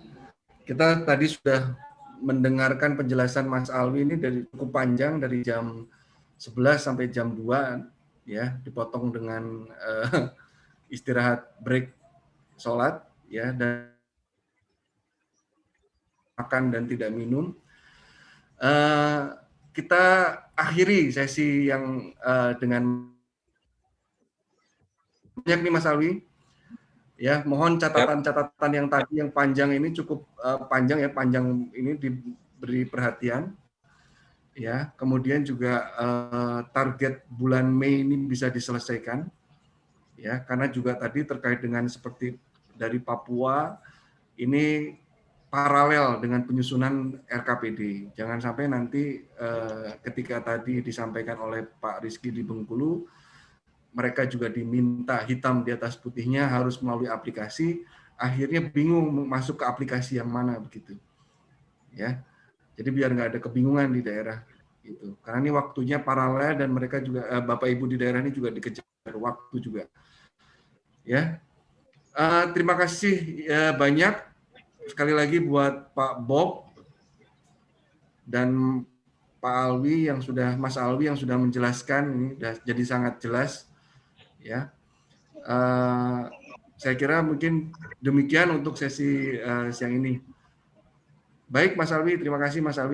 Kita tadi sudah mendengarkan penjelasan Mas Alwi ini dari cukup panjang, dari jam 11 sampai jam 2 ya, dipotong dengan istirahat break sholat ya, dan makan dan tidak minum. Kita akhiri sesi yang dengan banyak nih Mas Alwi. Ya, mohon catatan-catatan yang tadi yang panjang ini cukup panjang ya, panjang ini diberi perhatian. Ya, kemudian juga target bulan Mei ini bisa diselesaikan. Ya, karena juga tadi terkait dengan seperti dari Papua ini paralel dengan penyusunan RKPD. Jangan sampai nanti ketika tadi disampaikan oleh Pak Rizky di Bengkulu, mereka juga diminta hitam di atas putihnya harus melalui aplikasi, akhirnya bingung masuk ke aplikasi yang mana begitu. Ya. Jadi biar nggak ada kebingungan di daerah gitu. Karena ini waktunya paralel dan mereka juga Bapak Ibu di daerah ini juga dikejar waktu juga. Ya. Terima kasih banyak sekali lagi buat Pak Bob dan Pak Alwi yang sudah Mas Alwi yang sudah menjelaskan, ini sudah jadi sangat jelas. Ya, saya kira mungkin demikian untuk sesi siang ini. Baik, Mas Alwi, terima kasih Mas Alwi.